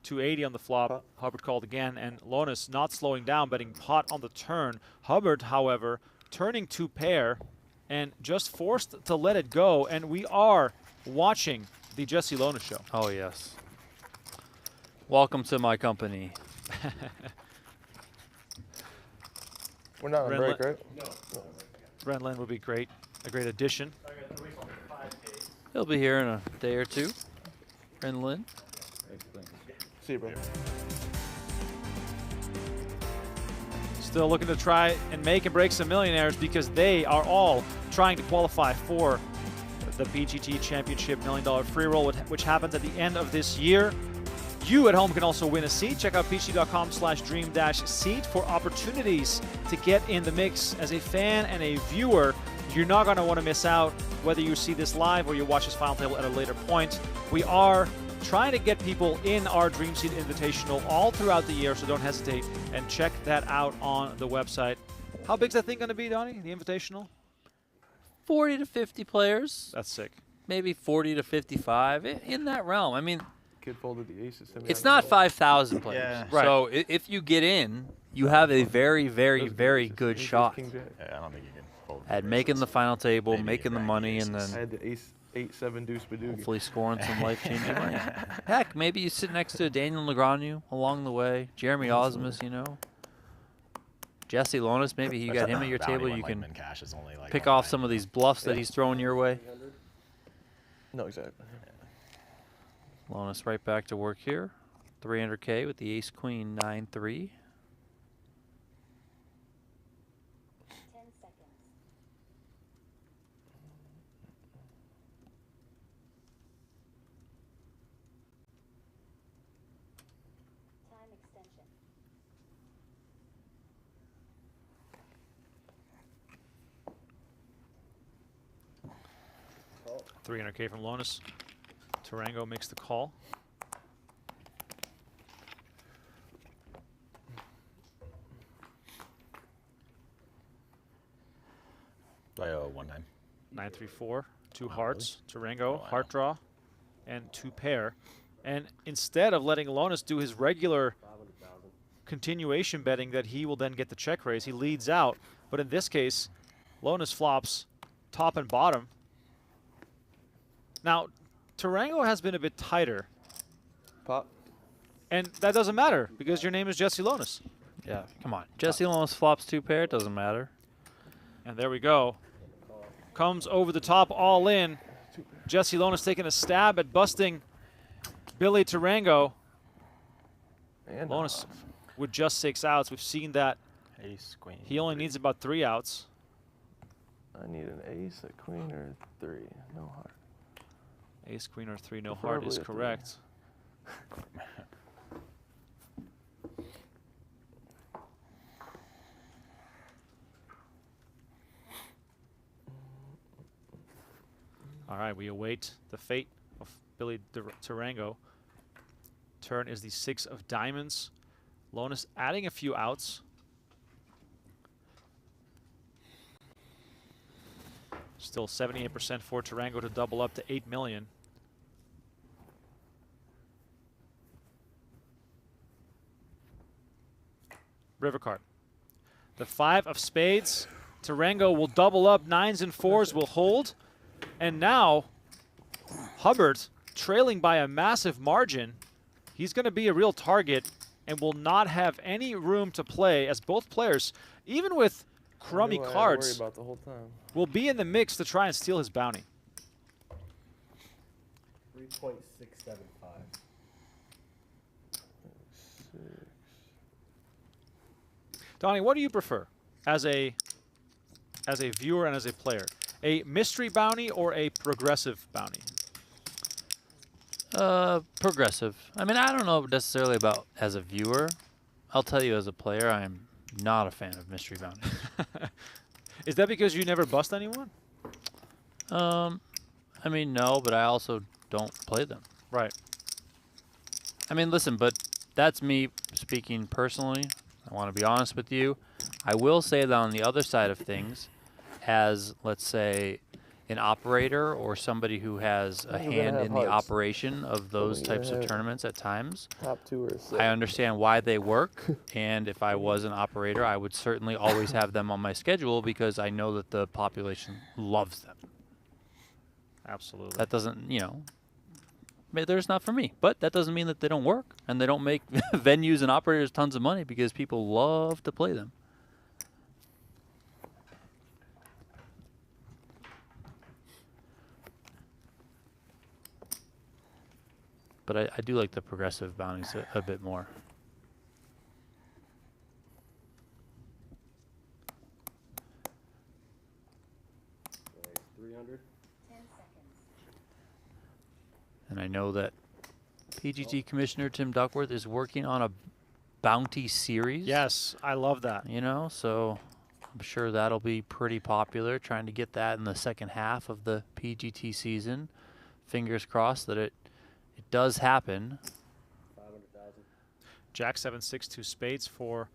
280 on the flop. Pot. Hubbard called again, and Lonis not slowing down, betting pot on the turn. Hubbard, however, turning 2 pair and just forced to let it go. And we are watching the Jesse Lonis show. Oh, yes. Welcome to my company. We're not on Red break, li- right? Brenlin would be great, a great addition. He'll be here in a day or two. Lynn. See you, bro. Still looking to try and make and break some millionaires because they are all trying to qualify for the PGT Championship $1 million free roll, which happens at the end of this year. You at home can also win a seat. Check out pgt.com/dream-seat for opportunities to get in the mix as a fan and a viewer. You're not going to want to miss out whether you see this live or you watch this final table at a later point. We are trying to get people in our Dream Seat Invitational all throughout the year, so don't hesitate and check that out on the website. How big's that thing going to be, Donnie, the Invitational? 40 to 50 players. That's sick. Maybe 40 to 55, in that realm. I mean, Kid folded the aces. it's not 5,000 players. Yeah. Right. So if you get in, you have a very, very, very good shot King jack. Yeah, I don't think you can fold. at making the final table, Maybe making the rack money, and aces. I then had the ace 8-7 deuce badoogie. hopefully scoring some life-changing money. Heck, maybe you sit next to Daniel Negreanu along the way, Jeremy Osmus, Jesse Lonis, maybe you got him at your Bounty table, when, you like, can min cash is only like pick off some of these bluffs that he's throwing your way. No, exactly. Lonis right back to work here. 300K with the ace-queen 9-3. 10 seconds. Time extension. 300K from Lonis. Tarango makes the call. I owe one time. 9-3-4, 2 Wow, hearts. Tarango, Oh, wow. heart draw, and 2 pair. And instead of letting Lonis do his regular continuation betting that he will then get the check raise, he leads out. But in this case, Lonis flops top and bottom. Now, Tarango has been a bit tighter, Pop. and that doesn't matter because your name is Jesse Lonis. Yeah, come on. Jesse Lonis flops 2 pair, it doesn't matter. And there we go. Comes over the top, all in. Jesse Lonis taking a stab at busting Billy Tarango. And Lonis with just 6 outs. We've seen that Ace, queen. he only needs about 3 outs. I need an ace, a queen, or a 3. No heart. Ace, queen, or 3, no heart is Preferably a 3. correct. All right, we await the fate of Billy Tarango. Turn is the 6 of diamonds. Lonis adding a few outs. Still 78% for Tarango to double up to 8 million. River card. The 5 of spades. Tarango will double up. 9s and 4s will hold. And now, Hubbard, trailing by a massive margin, he's going to be a real target and will not have any room to play as both players, even with crummy I knew I had to cards, worry about the whole time. will be in the mix to try and steal his bounty. 3.675. Donnie, what do you prefer as a as a viewer and as a player? A mystery bounty or a progressive bounty? Progressive. I mean, I don't know necessarily about as a viewer. I'll tell you as a player, I am not a fan of mystery bounties. Is that because you never bust anyone? I mean, no, but I also don't play them. Right. I mean, listen, but that's me speaking personally. I want to be honest with you. I will say that on the other side of things, as, let's say, an operator or somebody who has a hand in the operation of those types of tournaments at times, Top 2 or 6. I understand why they work, and if I was an operator, I would certainly always have them on my schedule because I know that the population loves them. Absolutely. That doesn't, you know, there's not for me, but that doesn't mean that they don't work and they don't make venues and operators tons of money because people love to play them. But I do like the progressive bounties a bit more. Right, 300. 10 seconds. And I know that PGT Commissioner Tim Duckworth is working on a bounty series. Yes, I love that. You know, so I'm sure that'll be pretty popular, trying to get that in the second half of the PGT season. Fingers crossed that it does happen. 500,000. Jack 7-6 2 spades for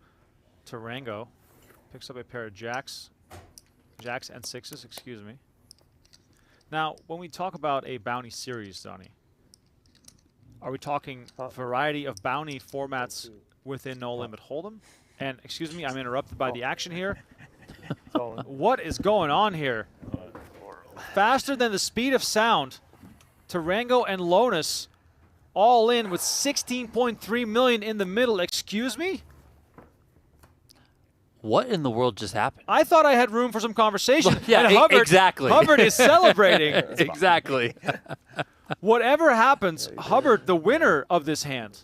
Tarango. Picks up a pair of jacks and sixes, excuse me. Now, when we talk about a bounty series, Donnie, are we talking variety of bounty formats within No Limit Hold'em? And excuse me, I'm interrupted by the action here. What is going on here? Faster than the speed of sound, Tarango and Lonis all in with 16.3 million in the middle. Excuse me? What in the world just happened? I thought I had room for some conversation. Yeah, and Hubbard, exactly. Hubbard is celebrating. Exactly. Whatever happens, Hubbard, the winner of this hand.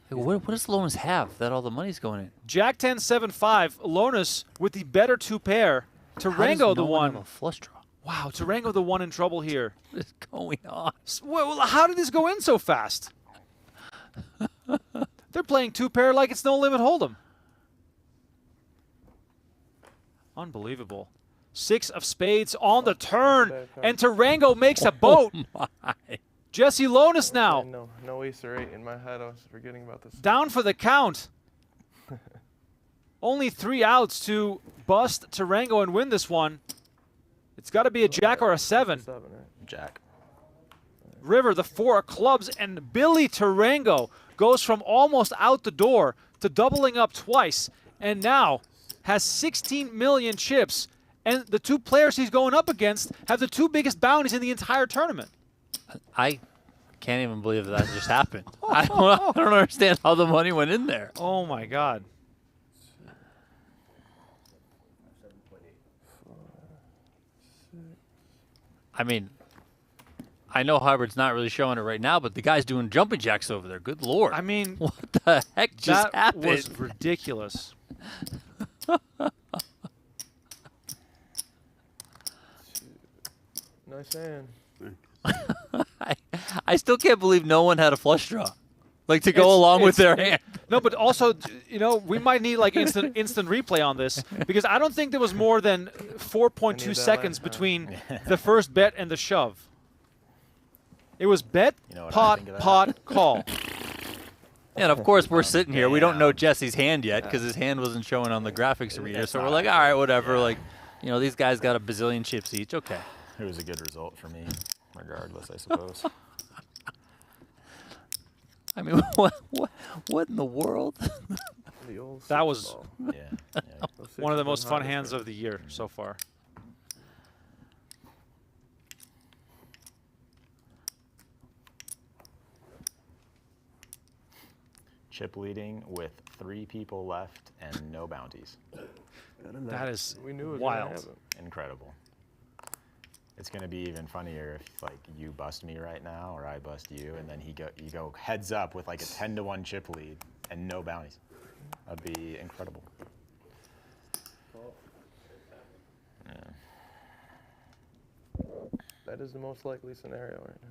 What does Lonis have that all the money's going in? Jack 10, 7, 5. Lonis with the better 2 pair. Tarango the one. Have a flush draw. Wow, Tarango the one in trouble here. What is going on? Well, how did this go in so fast? They're playing 2 pair like it's No Limit Hold'em. Unbelievable. 6 of spades on the turn, and Tarango makes a boat. Oh my. Jesse Lonis now. No ace or 8 in my head. I was forgetting about this. Down for the count. Only 3 outs to bust Tarango and win this one. It's got to be a jack or a 7. Jack. River, the 4 of clubs, and Billy Tarango goes from almost out the door to doubling up twice, and now has 16 million chips. And the 2 players he's going up against have the 2 biggest bounties in the entire tournament. I can't even believe that just happened. I don't understand how the money went in there. Oh my God. I mean, I know Hubbard's not really showing it right now, but the guy's doing jumping jacks over there. Good Lord. I mean, what the heck just that happened? was ridiculous. Nice hand. I still can't believe no one had a flush draw, like to go along with their hand. No, but also, you know, we might need like instant replay on this because I don't think there was more than 4.2 seconds between the first bet and the shove. It was bet, pot, call. And of course, we're sitting here. We don't know Jesse's hand yet because his hand wasn't showing on the graphics reader. So we're like, all right, whatever. Like, you know, these guys got a bazillion chips each. Okay. It was a good result for me, regardless, I suppose. I mean, what in the world? That was Yeah. one of the most fun hands of the year so far. Chip leading with 3 people left and no bounties. That is We knew it was wild. gonna happen. Incredible. It's gonna be even funnier if like you bust me right now or I bust you, and then you go heads up with like a 10-1 chip lead and no bounties. That'd be incredible. Yeah. That is the most likely scenario right now.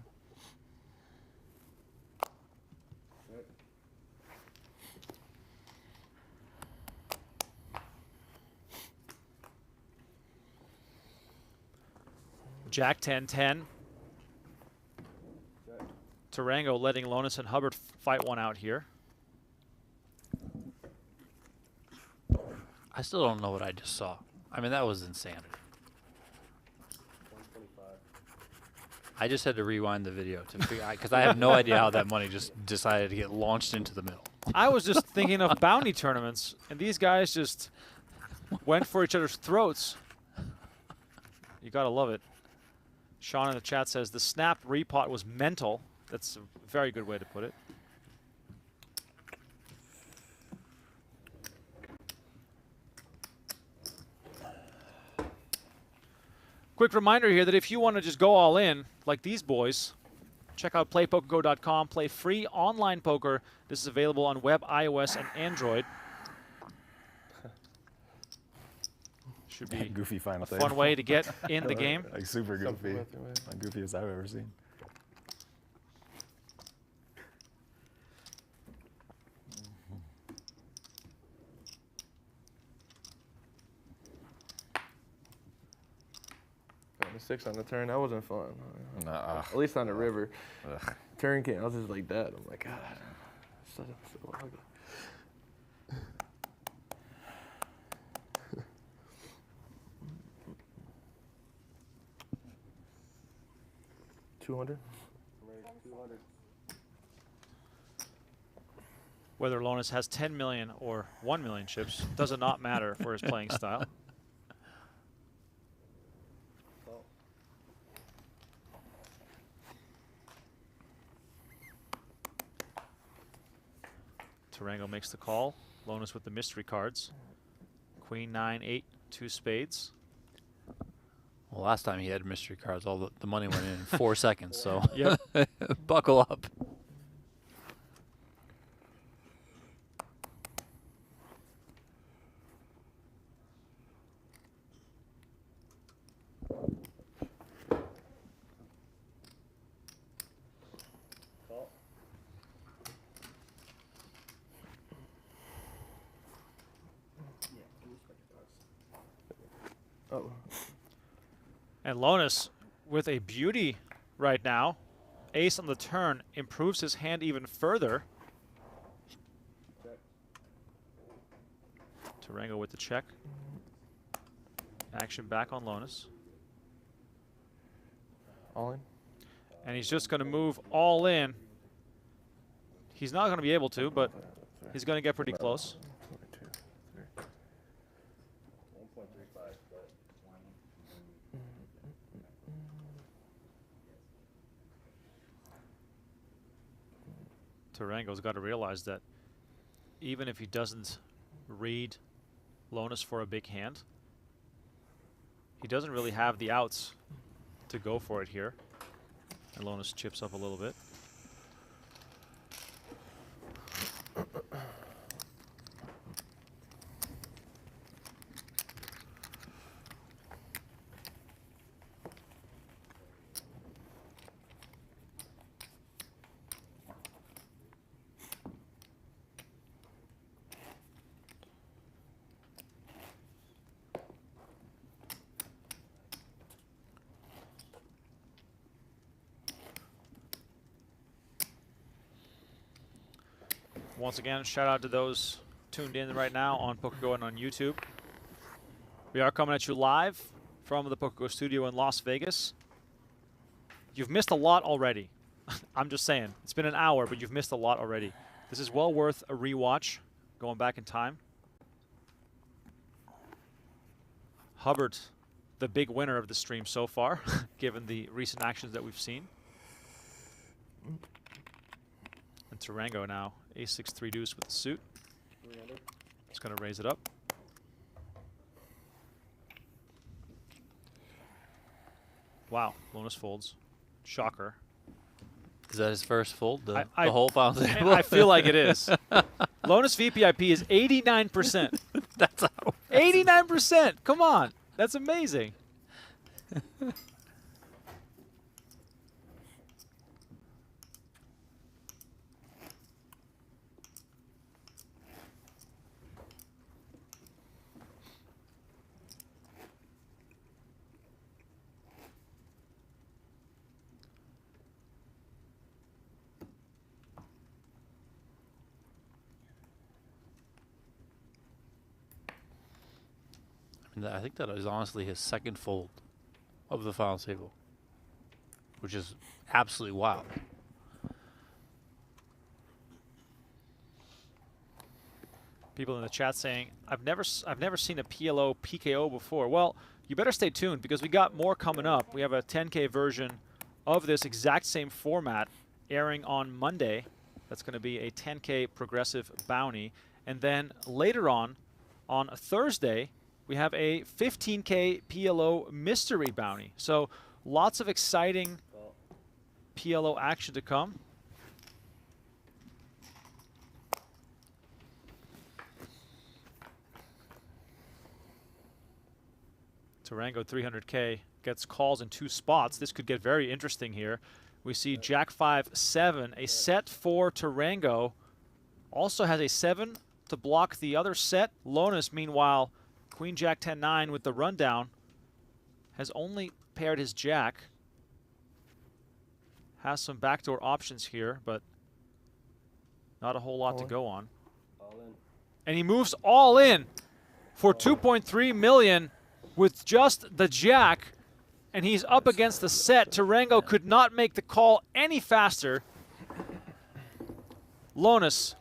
Jack 10-10. Tarango letting Lonis and Hubbard fight one out here. I still don't know what I just saw. I mean, that was insanity. 125. I just had to rewind the video to figure out, because I have no idea how that money just decided to get launched into the middle. I was just thinking of bounty tournaments, and these guys just went for each other's throats. You gotta love it. Sean in the chat says the snap repot was mental. That's a very good way to put it. Quick reminder here that if you want to just go all in, like these boys, check out playpokergo.com. Play free online poker. This is available on web, iOS, and Android. Should be Goofy final a fun way to get in the game. Like super goofy. Something like that. Like goofiest I've ever seen. Got a 6 on the turn. That wasn't fun. Nah. At least on the river. Ugh. Turn came. I was just like that. I'm like, God. So ugly. $200. Whether Lonis has 10 million or 1 million chips does not matter for his playing style. Tarango makes the call. Lonis with the mystery cards. Queen, 9, 8, 2 spades. Well, last time he had mystery cards, all the money went in 4 seconds, so Yep. buckle up. Oh. And Lonis with a beauty right now. Ace on the turn improves his hand even further. Tarango with the check. Action back on Lonis. All in. And he's just going to move all in. He's not going to be able to, but he's going to get pretty close. 1.35. Tarango's got to realize that even if he doesn't read Lonis for a big hand, he doesn't really have the outs to go for it here. And Lonis chips up a little bit. Once again, shout out to those tuned in right now on PokerGO and on YouTube. We are coming at you live from the PokerGO studio in Las Vegas. You've missed a lot already. I'm just saying. It's been an hour, but you've missed a lot already. This is well worth a rewatch, going back in time. Hubbard, the big winner of the stream so far, given the recent actions that we've seen. And Tarango now, ace-6, 3 deuce with the suit. It's going to raise it up. Wow, Lonis folds. Shocker. Is that his first fold? The I whole final table? I feel like it is. Lonis VPIP is 89%. That's how. 89%! Come on! That's amazing. And I think that is honestly his second fold of the final table, which is absolutely wild. People in the chat saying, I've never seen a PLO PKO before. Well, you better stay tuned because we got more coming up. We have a 10K version of this exact same format airing on Monday. That's going to be a 10K progressive bounty. And then later on Thursday, we have a 15K PLO mystery bounty. So lots of exciting PLO action to come. Tarango 300K gets calls in 2 spots. This could get very interesting here. We see Jack 5-7, a set for Tarango. Also has a 7 to block the other set. Lonis, meanwhile, Queen Jack 10-9 with the rundown, has only paired his Jack. Has some backdoor options here, but not a whole lot to go on. And he moves all in for 2.3 million with just the Jack, and he's up against the set. Tarango could not make the call any faster. Lonis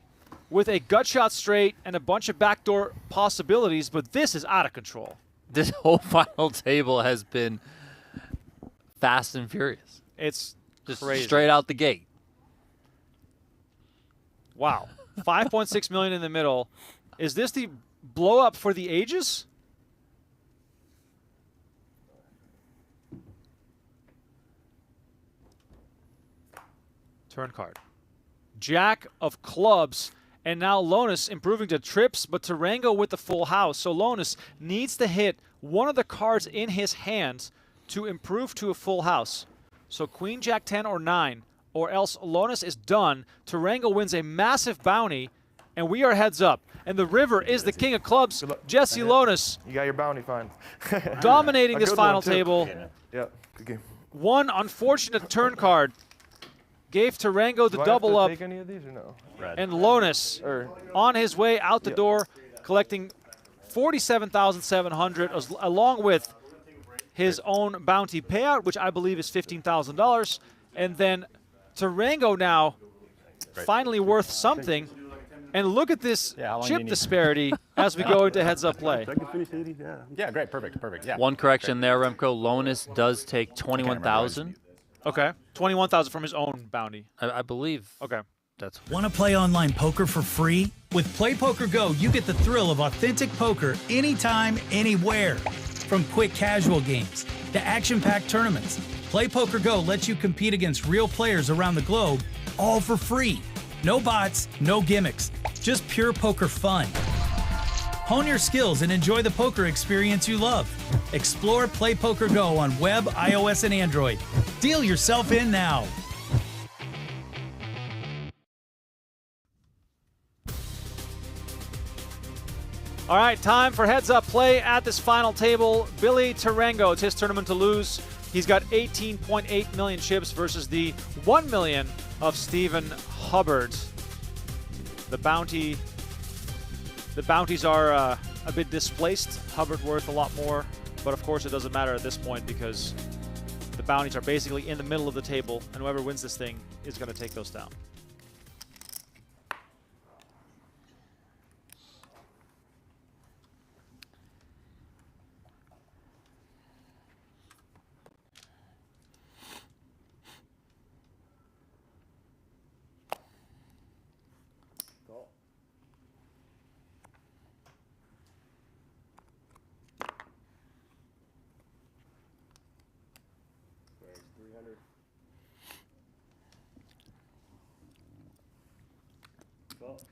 with a gut shot straight and a bunch of backdoor possibilities, but this is out of control. This whole final table has been fast and furious. It's just crazy. Straight out the gate. Wow. 5.6 million in the middle. Is this the blow up for the ages? Turn card. Jack of clubs, and now Lonis improving to trips, but Tarango with the full house. So Lonis needs to hit one of the cards in his hands to improve to a full house. So Queen Jack 10 or 9, or else Lonis is done. Tarango wins a massive bounty, and we are heads up. And the river is the king of clubs, Jesse Lonis. You got your bounty fine. Dominating A this good final one, too. table. Yeah, good game. One unfortunate turn card gave Tarango the Do I double have to up, take any of these or no? and Lonis on his way out the door, collecting 47,700 along with his own bounty payout, which I believe is $15,000. And then Tarango now finally worth something. And look at this chip disparity as we go into heads-up play. I can finish 80, yeah. Yeah, great, perfect, yeah. One correction there, Remko. Lonis does take 21,000. Okay, 21,000 from his own bounty. I believe. Okay. That's. Want to play online poker for free? With PlayPokerGo, you get the thrill of authentic poker anytime, anywhere. From quick casual games to action-packed tournaments, PlayPokerGo lets you compete against real players around the globe, all for free. No bots, no gimmicks, just pure poker fun. Hone your skills and enjoy the poker experience you love. Explore PlayPokerGo on web, iOS, and Android. Deal yourself in now. All right, time for heads-up play at this final table. Billy Tarango, it's his tournament to lose. He's got 18.8 million chips versus the 1 million of Stephen Hubbard. The bounties are a bit displaced. Hubbard worth a lot more, but of course it doesn't matter at this point because the bounties are basically in the middle of the table, and whoever wins this thing is going to take those down.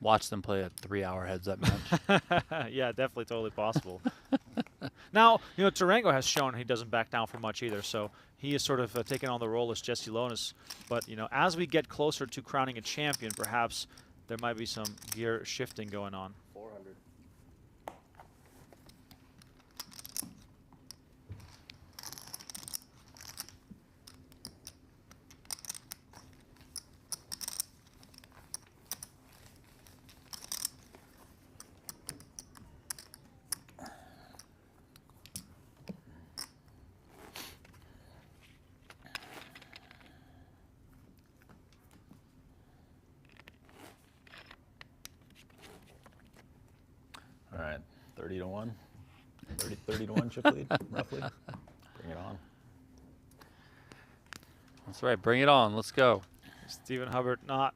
Watch them play a 3-hour heads-up match. Yeah, definitely, totally possible. Now, you know, Tarango has shown he doesn't back down for much either, so he is sort of taking on the role as Jesse Lonis. But, you know, as we get closer to crowning a champion, perhaps there might be some gear shifting going on. 400. 30 to 1. 30 to 1 chip lead, roughly. Bring it on. That's right. Bring it on. Let's go. Stephen Hubbard not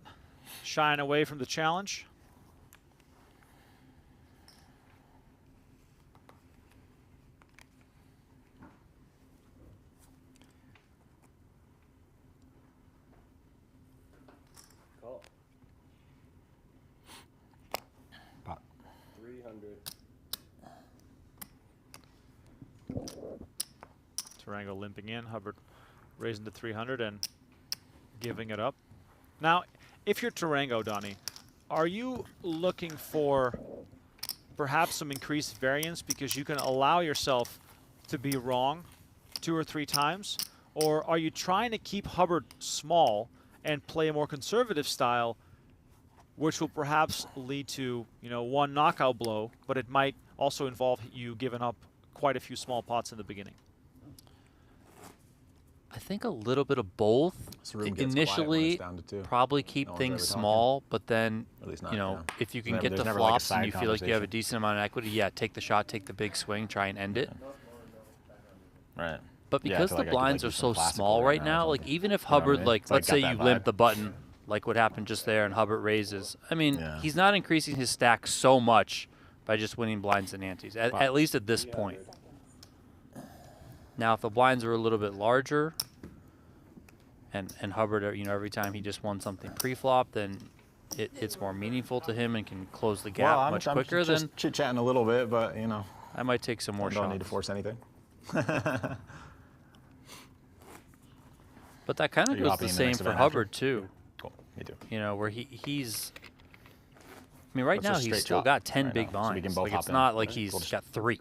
shying away from the challenge. Call. Pot. 300. Tarango limping in. Hubbard raising to 300 and giving it up. Now, if you're Tarango, Donnie, are you looking for perhaps some increased variance because you can allow yourself to be wrong 2 or 3 times? Or are you trying to keep Hubbard small and play a more conservative style, which will perhaps lead to, you know, 1 knockout blow, but it might also involve you giving up quite a few small pots in the beginning? I think a little bit of both. This room gets quiet when Initially, it's down to 2. probably keep No one's things ever talking. small, but then, Or at least not, you know, yeah. if you can There's get never- the there's never like a flops and side you feel like you have a conversation. decent amount of equity, yeah, take the shot, take the big swing, try and end it. Right. But Yeah, I because feel the like I could, like, blinds do are some so classical small right right now or now, like something. even if You know what I Hubbard, mean? like, It's like let's say got you that limp vibe. the button, like what happened just there, and Hubbard raises. I mean, Yeah. he's not increasing his stack so much by just winning blinds and antes, at least at this point. Now, if the blinds are a little bit larger, and Hubbard, you know, every time he just won something pre-flop, then it's more meaningful to him and can close the gap Well, much I'm quicker. just Then chit-chatting a little bit, but, you know, I might take some more don't shots. need to force anything. But that kind Are of you goes hopping the in the same next for event after? Hubbard too. Cool. Me too. You know, where he's. I mean, right Let's now just he's straight still chop got 10 right big now, so we blinds. can both Like hop it's in. not like Right? he's We'll just- got 3.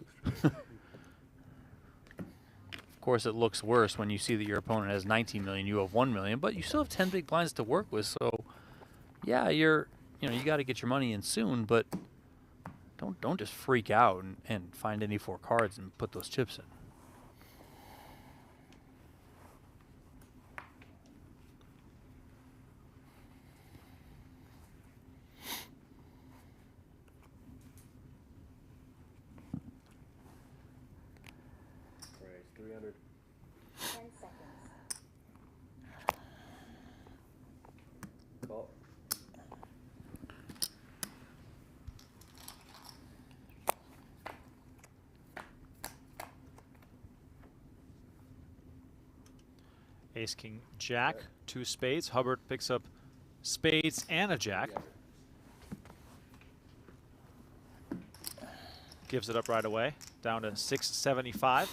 Of course, it looks worse when you see that your opponent has 19 million, you have 1 million, but you still have 10 big blinds to work with. So, yeah, you got to get your money in soon, but don't just freak out and find any 4 cards and put those chips in. Raise 300. 10 seconds. Call. Ace, King, Jack, 2 spades. Hubbard picks up spades and a jack. Gives it up right away, down to 675.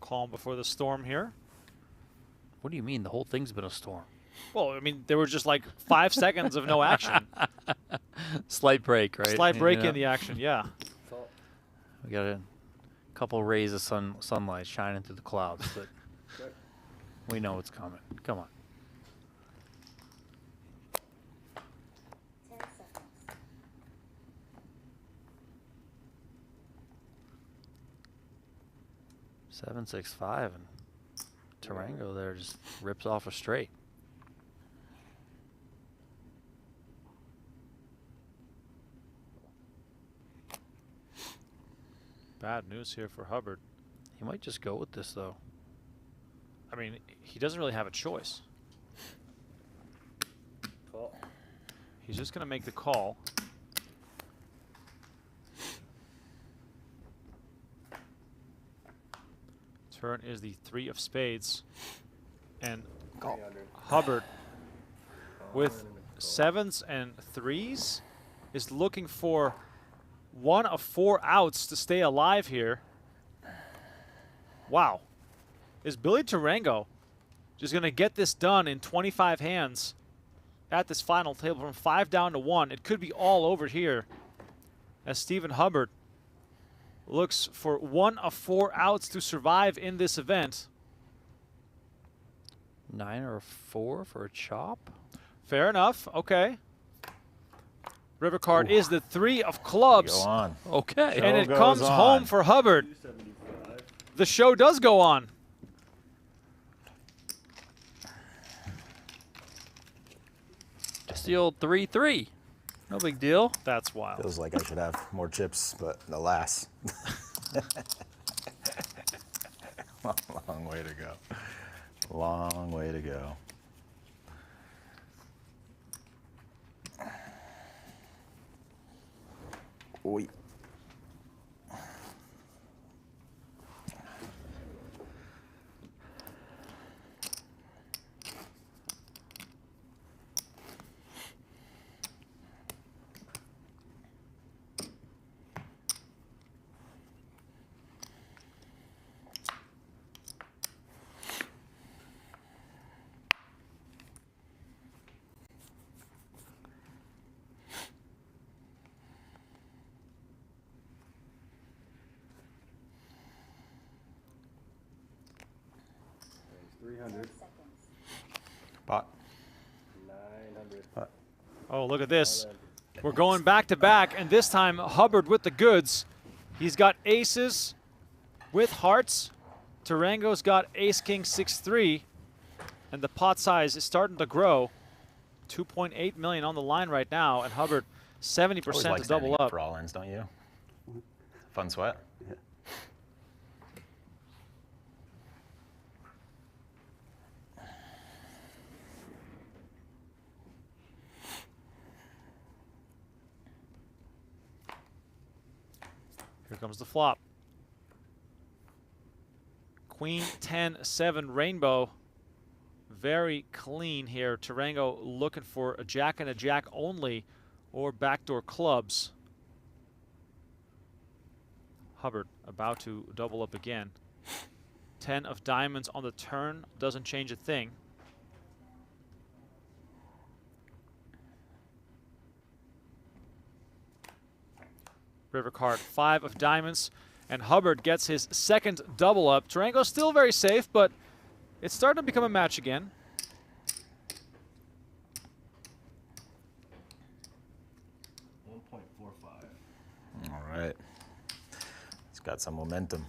Calm before the storm here. What do you mean? The whole thing's been a storm. Well, I mean, there were just like 5 seconds of no action. Slight break, right? Slight break Yeah. in the action, yeah. Call. We got a couple rays of sunlight shining through the clouds, but Check. we know it's coming. Come on. 10 seconds. 7-6-5, and Tarango there just rips off a straight. Bad news here for Hubbard. He might just go with this, though. I mean, he doesn't really have a choice. Call. He's just going to make the call. Turn is the 3 of spades. And 300. Hubbard, with 7s and 3s, is looking for 1 of 4 outs to stay alive here. Wow. Is Billy Tarango just going to get this done in 25 hands at this final table from 5 down to 1? It could be all over here. as Stephen Hubbard looks for 1 of 4 outs to survive in this event. 9 or 4 for a chop? Fair enough. Okay. River card is the 3 of clubs. Go on. Okay. And it goes comes home on. for Hubbard. 275. The show does go on. Just the old 3-3. No big deal. That's wild. Feels like I should have more chips, but alas. Long way to go. Long way to go. Oi. Pot. 900. Pot. Oh, look at this. We're going back to back, and this time Hubbard with the goods. He's got aces with hearts. Tarango's got ace king 6-3, and the pot size is starting to grow. 2.8 million on the line right now, and Hubbard 70% Always like to double standing up. for all ins, don't you? Fun sweat. Here comes the flop. Queen 10-7 rainbow. Very clean here. Tarango looking for a jack and a jack only, or backdoor clubs. Hubbard about to double up again. 10 of diamonds on the turn. Doesn't change a thing. River card 5 of diamonds, and Hubbard gets his second double up. Tarango's still very safe, but it's starting to become a match again. All right. It's got some momentum.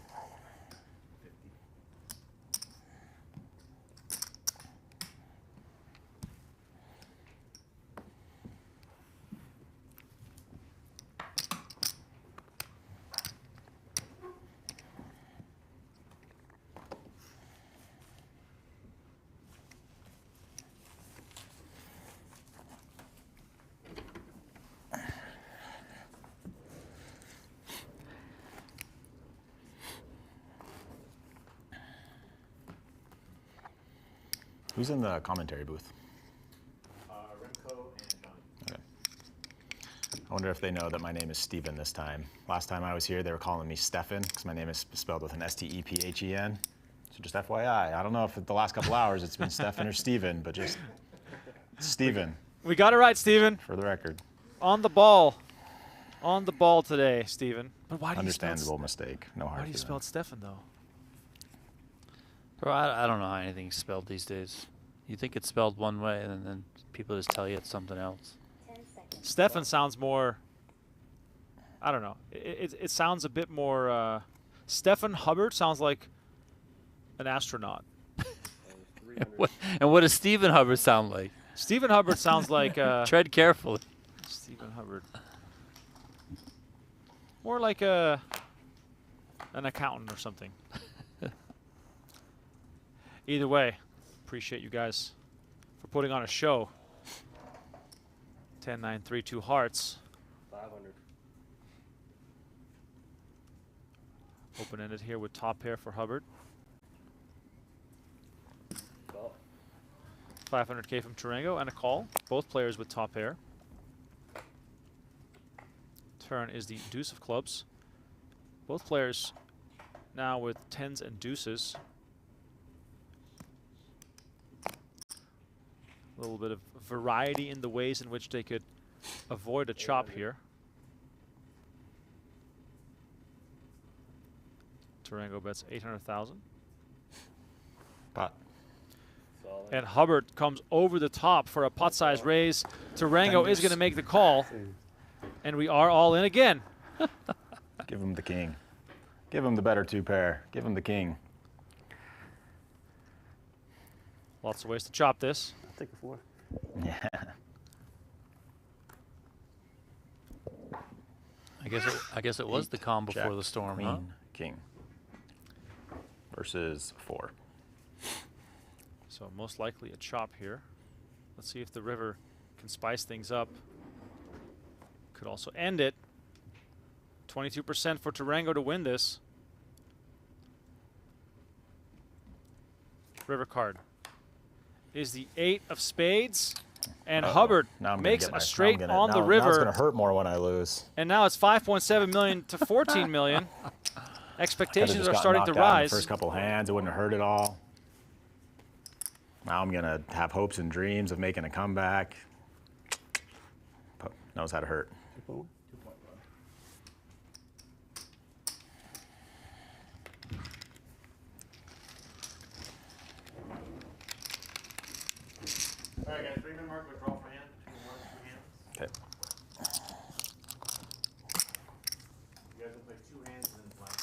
Who's in the commentary booth? Remko and Donnie. Okay. I wonder if they know that my name is Stephen this time. Last time I was here, they were calling me Stephan because my name is spelled with an S-T-E-P-H-E-N. So just FYI, I don't know if the last couple hours it's been Stephan or Stephen, but just Stephen We got it right, Stephen. for the record. On the ball. On the ball today, Stephen. But why do Understandable mistake. No hard Why do you spell it feelings. Stephan, though? Bro, I don't know how anything's spelled these days. You think it's spelled one way, and then people just tell you it's something else. 10 seconds. Stephan sounds more, I don't know. It sounds a bit more, Stephan Hubbard sounds like an astronaut. And what does Stephen Hubbard sound like? Stephen Hubbard sounds like Tread carefully. Stephen Hubbard. More like an accountant or something. Either way, appreciate you guys for putting on a show. 10-9, 3-2 hearts. 500. Open-ended here with top pair for Hubbard. Well, 500K from Tarango and a call. Both players with top pair. Turn is the deuce of clubs. Both players now with tens and deuces. A little bit of variety in the ways in which they could avoid a chop here. Tarango bets 800,000. Pot. And Hubbard comes over the top for a pot-size raise. Tarango is going to make the call. And we are all in again. Give him the king. Give him the better two pair. Give him the king. Lots of ways to chop this. I'll take the 4. Yeah. I guess it was the calm before Jack, the storm, queen, huh? king. Versus 4. So most likely a chop here. Let's see if the river can spice things up. Could also end it. 22% for Tarango to win this. River card is the 8 of spades. And Hubbard makes a straight on the river. Now it's going to hurt more when I lose. And now it's 5.7 million to 14 million. Expectations are starting to rise. First couple hands, it wouldn't have hurt at all. Now I'm going to have hopes and dreams of making a comeback. Knows how to hurt. 2.1. All right, guys, 3-minute mark. Withdraw for hand. Between 1 and 2 hands. Okay. You guys will play 2 hands and then blank.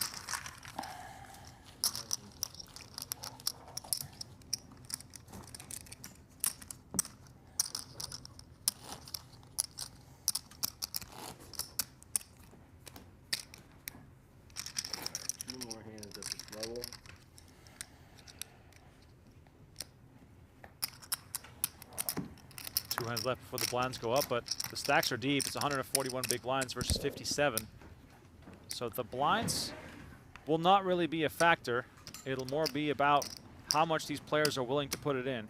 Two more hands at this level. Two hands left before the blinds go up, but the stacks are deep. It's 141 big blinds versus 57. So the blinds will not really be a factor. It'll more be about how much these players are willing to put it in.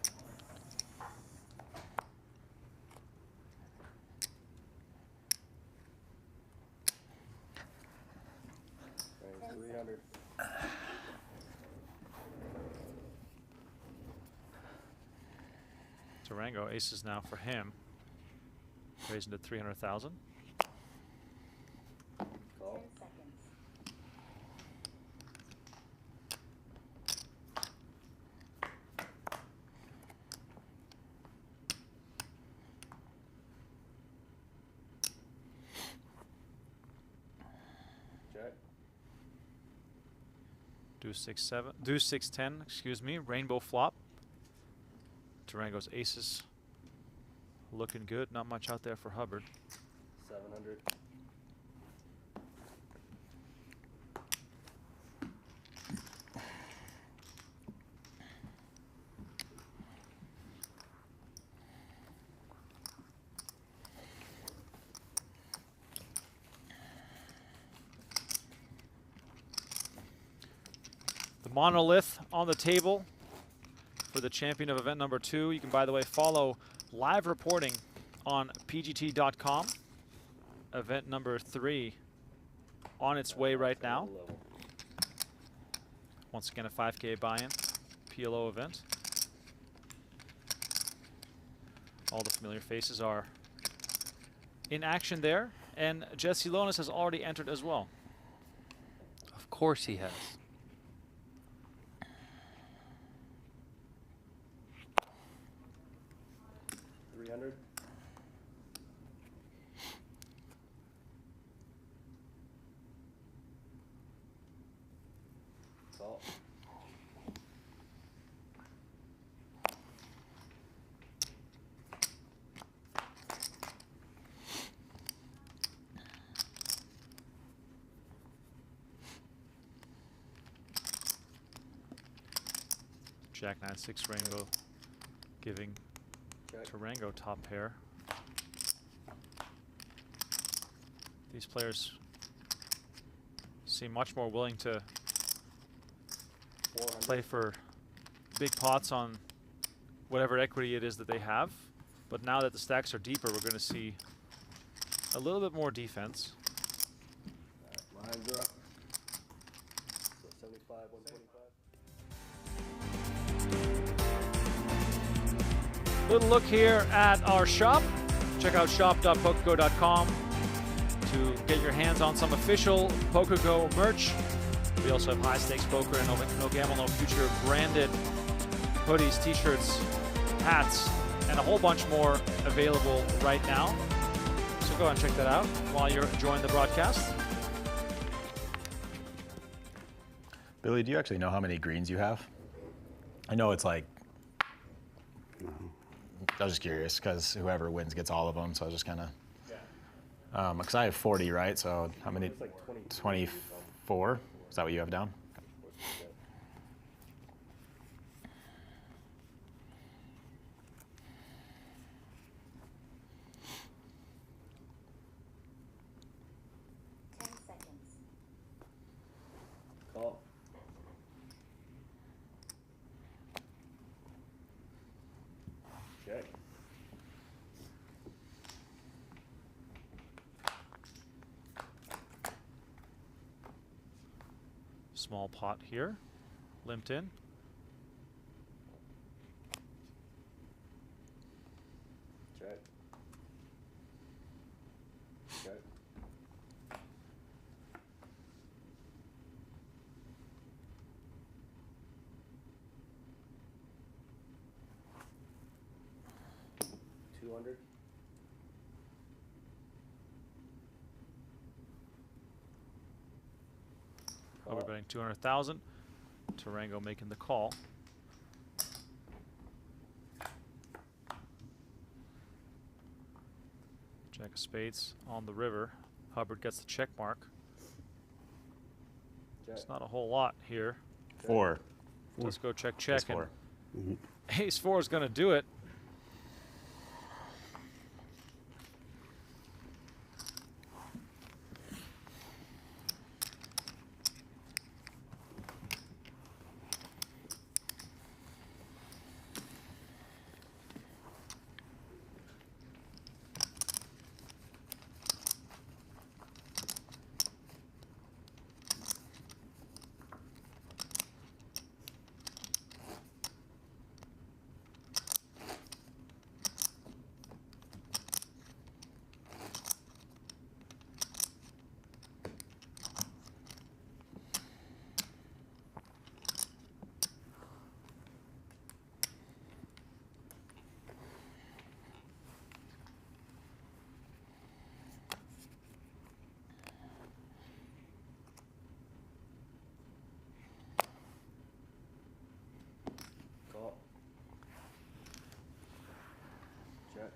Tarango aces now for him. Raising to 300,000. 10 seconds. Check. Deuce 6-7, Deuce 6-10, excuse me. Rainbow flop. Tarango's aces looking good. Not much out there for Hubbard. 700. The monolith on the table for the champion of event number 2. You can, by the way, follow live reporting on PGT.com. Event number 3 on its way right now. Once again, a 5K buy-in PLO event. All the familiar faces are in action there. And Jesse Lonis has already entered as well. Of course he has. Salt. Jack 9-6 Rainbow giving Tarango top pair. These players seem much more willing to play for big pots on whatever equity it is that they have. But now that the stacks are deeper, we're going to see a little bit more defense. Lines are up. So 75, 125. Little look here at our shop. Check out shop.pokergo.com to get your hands on some official PokerGO merch. We also have high stakes poker and no gamble, no future branded hoodies, t-shirts, hats, and a whole bunch more available right now. So go and check that out while you're enjoying the broadcast. Billy, do you actually know how many greens you have? I know it's like, I was just curious because whoever wins gets all of them, so I was just kind of, because I have 40, right? So how many? It's like 24? Is that what you have down? 10 seconds. Call. Check. Small pot here, limped in. Check. Check. $200. Hubbard betting 200,000. Tarango making the call. Jack of spades on the river. Hubbard gets the check mark. It's not a whole lot here. 4. Let's go check, check. Ace 4. And ace 4 is going to do it. Call. Check.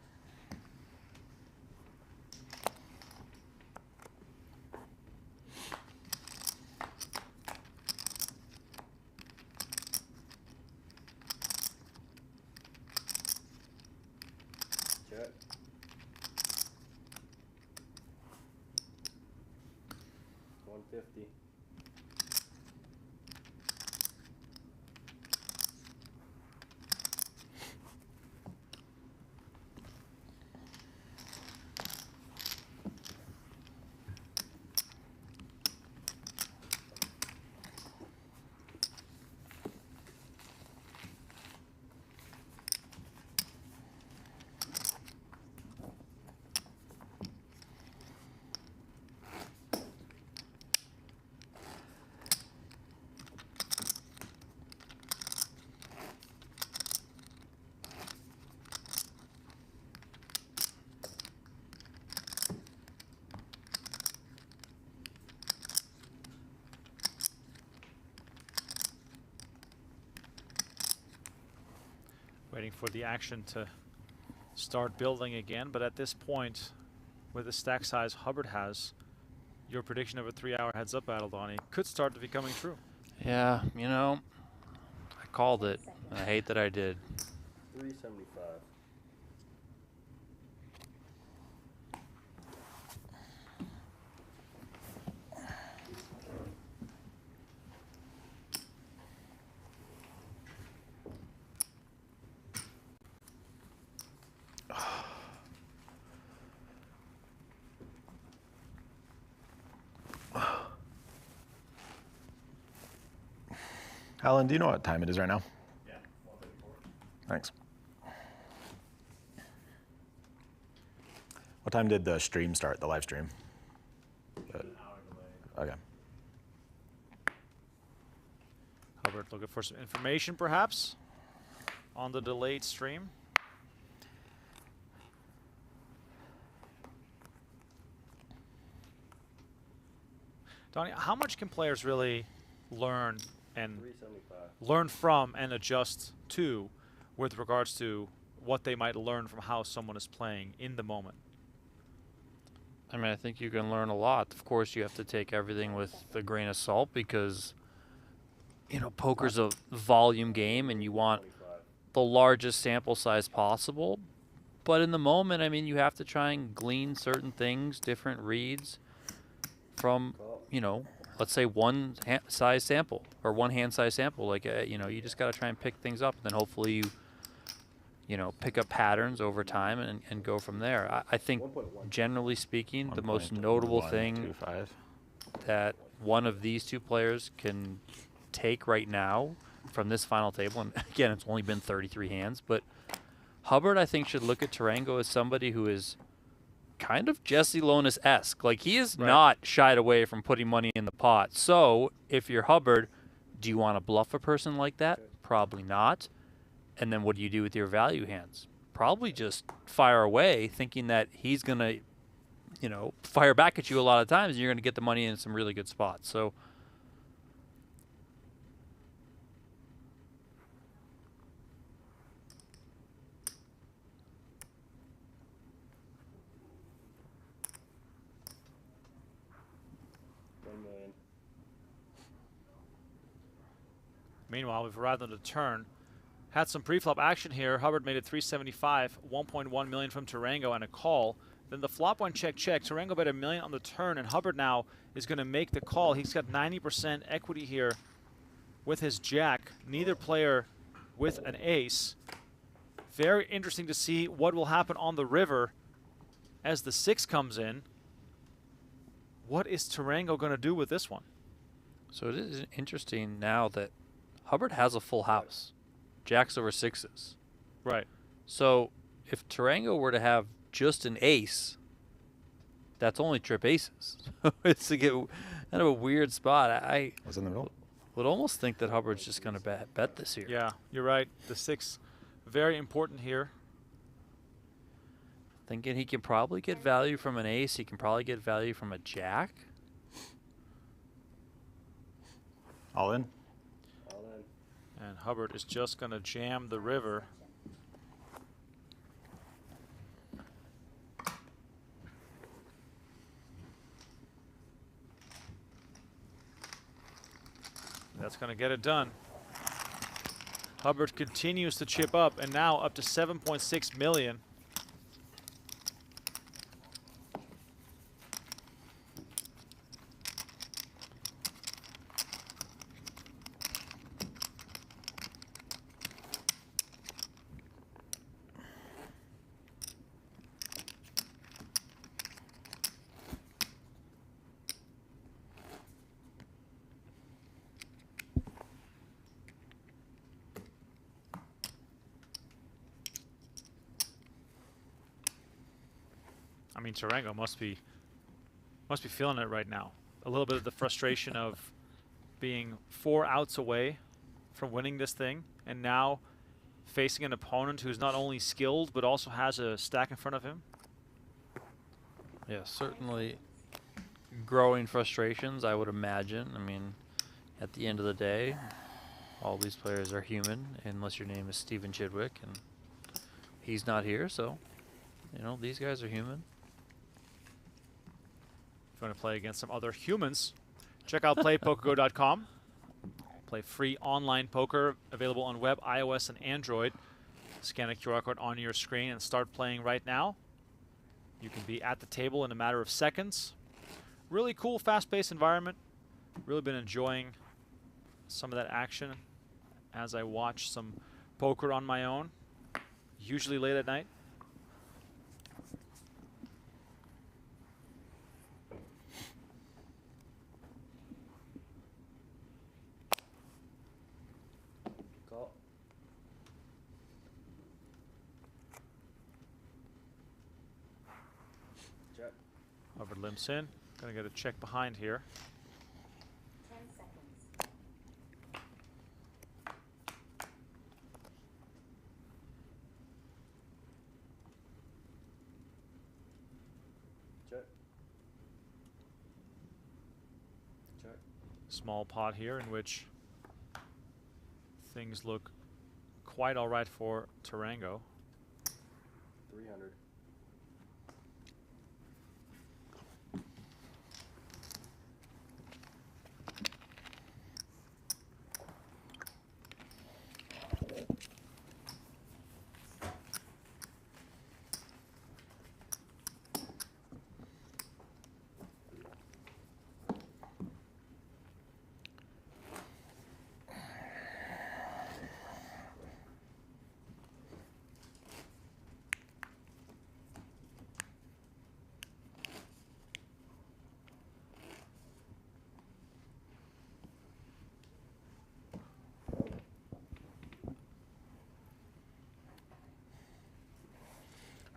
Check. $150. Waiting for the action to start building again, but at this point, with the stack size Hubbard has, your prediction of a 3-hour heads-up battle, Donnie, could start to be coming true. Yeah, you know, I called it. And I hate that I did. $375. Alan, do you know what time it is right now? Yeah, 1:34. Thanks. What time did the stream start, the live stream? An hour delay. Okay. Hubbard looking for some information, perhaps, on the delayed stream. Donnie, how much can players really learn and learn from and adjust to with regards to what they might learn from how someone is playing in the moment? I mean, I think you can learn a lot. Of course, you have to take everything with a grain of salt because, you know, poker's a volume game and you want the largest sample size possible. But in the moment, I mean, you have to try and glean certain things, different reads from, you know, let's say one size sample or one hand size sample. Like, you know, you just got to try and pick things up. And then hopefully you know, pick up patterns over time and go from there. I think, generally speaking, the most notable thing that one of these two players can take right now from this final table, and again, it's only been 33 hands, but Hubbard, I think, should look at Tarango as somebody who is kind of Jesse Lonis-esque. Like, he is not shied away from putting money in the pot. So, if you're Hubbard, do you want to bluff a person like that? Probably not. And then what do you do with your value hands? Probably just fire away, thinking that he's going to, you know, fire back at you a lot of times, and you're going to get the money in some really good spots. So, meanwhile, we've arrived on the turn. Had some pre-flop action here. Hubbard made it 375, 1.1 million from Tarango and a call. Then the flop went check-check. Tarango bet $1 million on the turn, and Hubbard now is going to make the call. He's got 90% equity here with his jack. Neither player with an ace. Very interesting to see what will happen on the river as the 6 comes in. What is Tarango going to do with this one? So it is interesting now that Hubbard has a full house. Jacks over 6s. Right. So if Tarango were to have just an ace, that's only trip aces. It's to get kind of a weird spot. I was in the middle. Would almost think that Hubbard's just going to bet this here. Yeah, you're right. The 6, very important here. Thinking he can probably get value from an ace. He can probably get value from a jack. All in. And Hubbard is just going to jam the river. That's going to get it done. Hubbard continues to chip up, and now up to 7.6 million. I mean, Tarango must be feeling it right now. A little bit of the frustration of being 4 outs away from winning this thing, and now facing an opponent who's not only skilled but also has a stack in front of him. Yeah, certainly growing frustrations, I would imagine. I mean, at the end of the day, all these players are human, unless your name is Stephen Chidwick, and he's not here, so, you know, these guys are human. If you want to play against some other humans, check out playpokergo.com. Play free online poker, available on web, iOS, and Android. Scan a QR code on your screen and start playing right now. You can be at the table in a matter of seconds. Really cool, fast-paced environment. Really been enjoying some of that action as I watch some poker on my own, usually late at night. Hubbard limps in. Gonna get a check behind here. 10 seconds. Small pot here in which things look quite all right for Tarango. 300.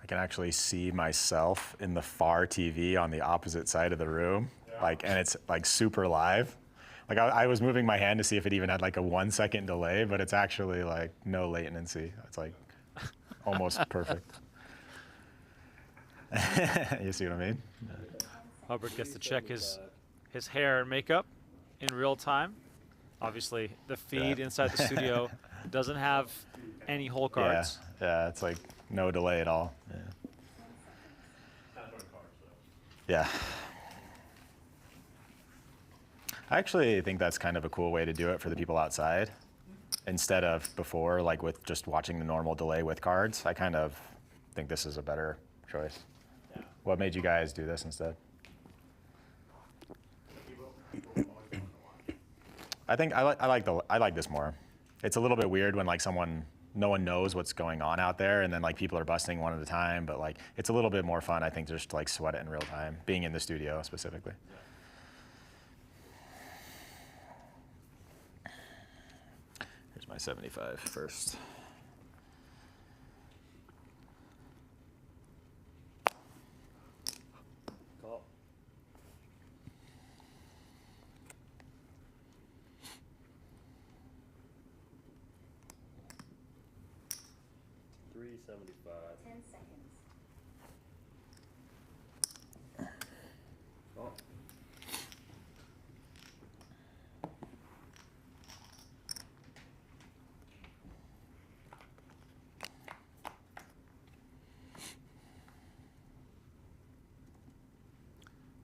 I can actually see myself in the far TV on the opposite side of the room, like, and it's like super live. Like I was moving my hand to see if it even had like a 1 second delay, but it's actually like no latency. It's like almost perfect. You see what I mean? Hubbard gets to check his hair and makeup in real time. Obviously, the feed inside the studio doesn't have any hole cards. Yeah, it's like no delay at all. Yeah. I actually think that's kind of a cool way to do it for the people outside. Instead of before, like with just watching the normal delay with cards, I kind of think this is a better choice. Yeah. What made you guys do this instead? I think I like this more. It's a little bit weird when like no one knows what's going on out there, and then like people are busting one at a time. But like it's a little bit more fun, I think, just to like sweat it in real time, being in the studio specifically. Here's my 75 first. Call. $375. 10 seconds. Oh.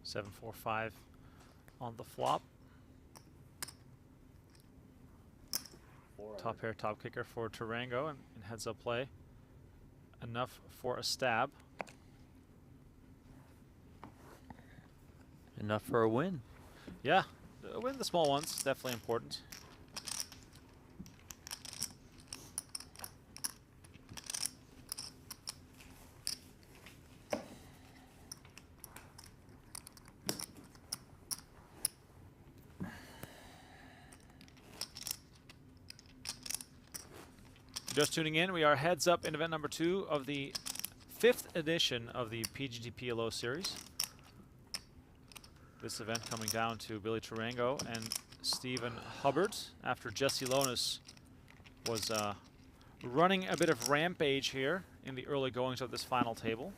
Seven, 4, 5 on the flop. Top pair, top kicker for Tarango, and heads up play. Enough for a stab. Enough for a win. Yeah, win the small ones, definitely important. Just tuning in, we are heads up in event number 2 of the 5th edition of the PGT PLO series. This event coming down to Billy Tarango and Stephen Hubbard after Jesse Lonis was running a bit of rampage here in the early goings of this final table.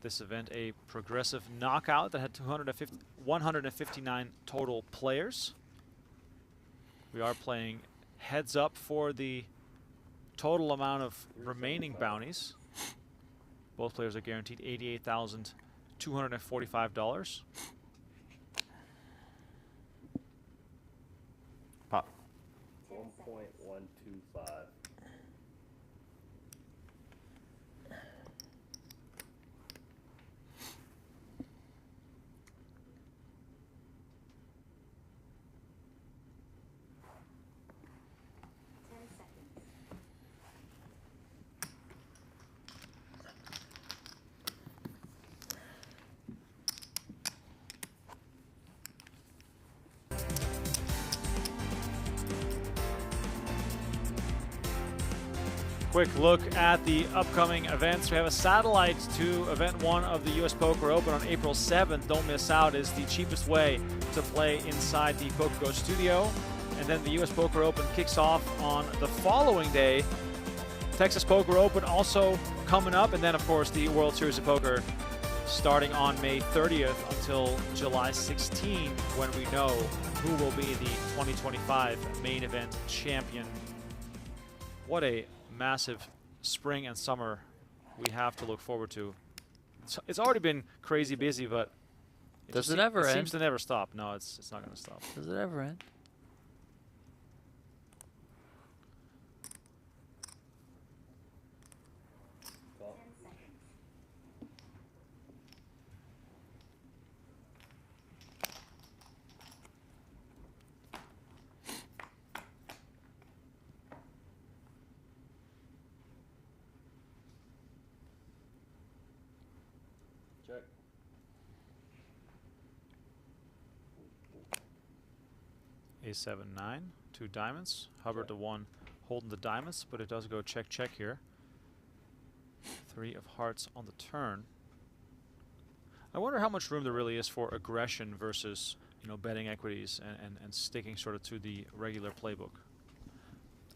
This event a progressive knockout that had 159 total players. We are playing heads up for the total amount of remaining bounties. Both players are guaranteed $88,245. Pop. 1.125. Quick look at the upcoming events. We have a satellite to event 1 of the US Poker Open on April 7th. Don't miss out. Is the cheapest way to play inside the PokerGO studio. And then the US Poker Open kicks off on the following day. Texas Poker Open also coming up. And then, of course, the World Series of Poker starting on May 30th until July 16, when we know who will be the 2025 main event champion. What a massive spring and summer we have to look forward to. It's already been crazy busy, but Does it ever end? Seems to never stop. No, it's not going to stop. Does it ever end? A7-9, 2 diamonds. Hubbard the one holding the diamonds, but it does go check check here. 3 of hearts on the turn. I wonder how much room there really is for aggression versus, you know, betting equities and sticking sort of to the regular playbook.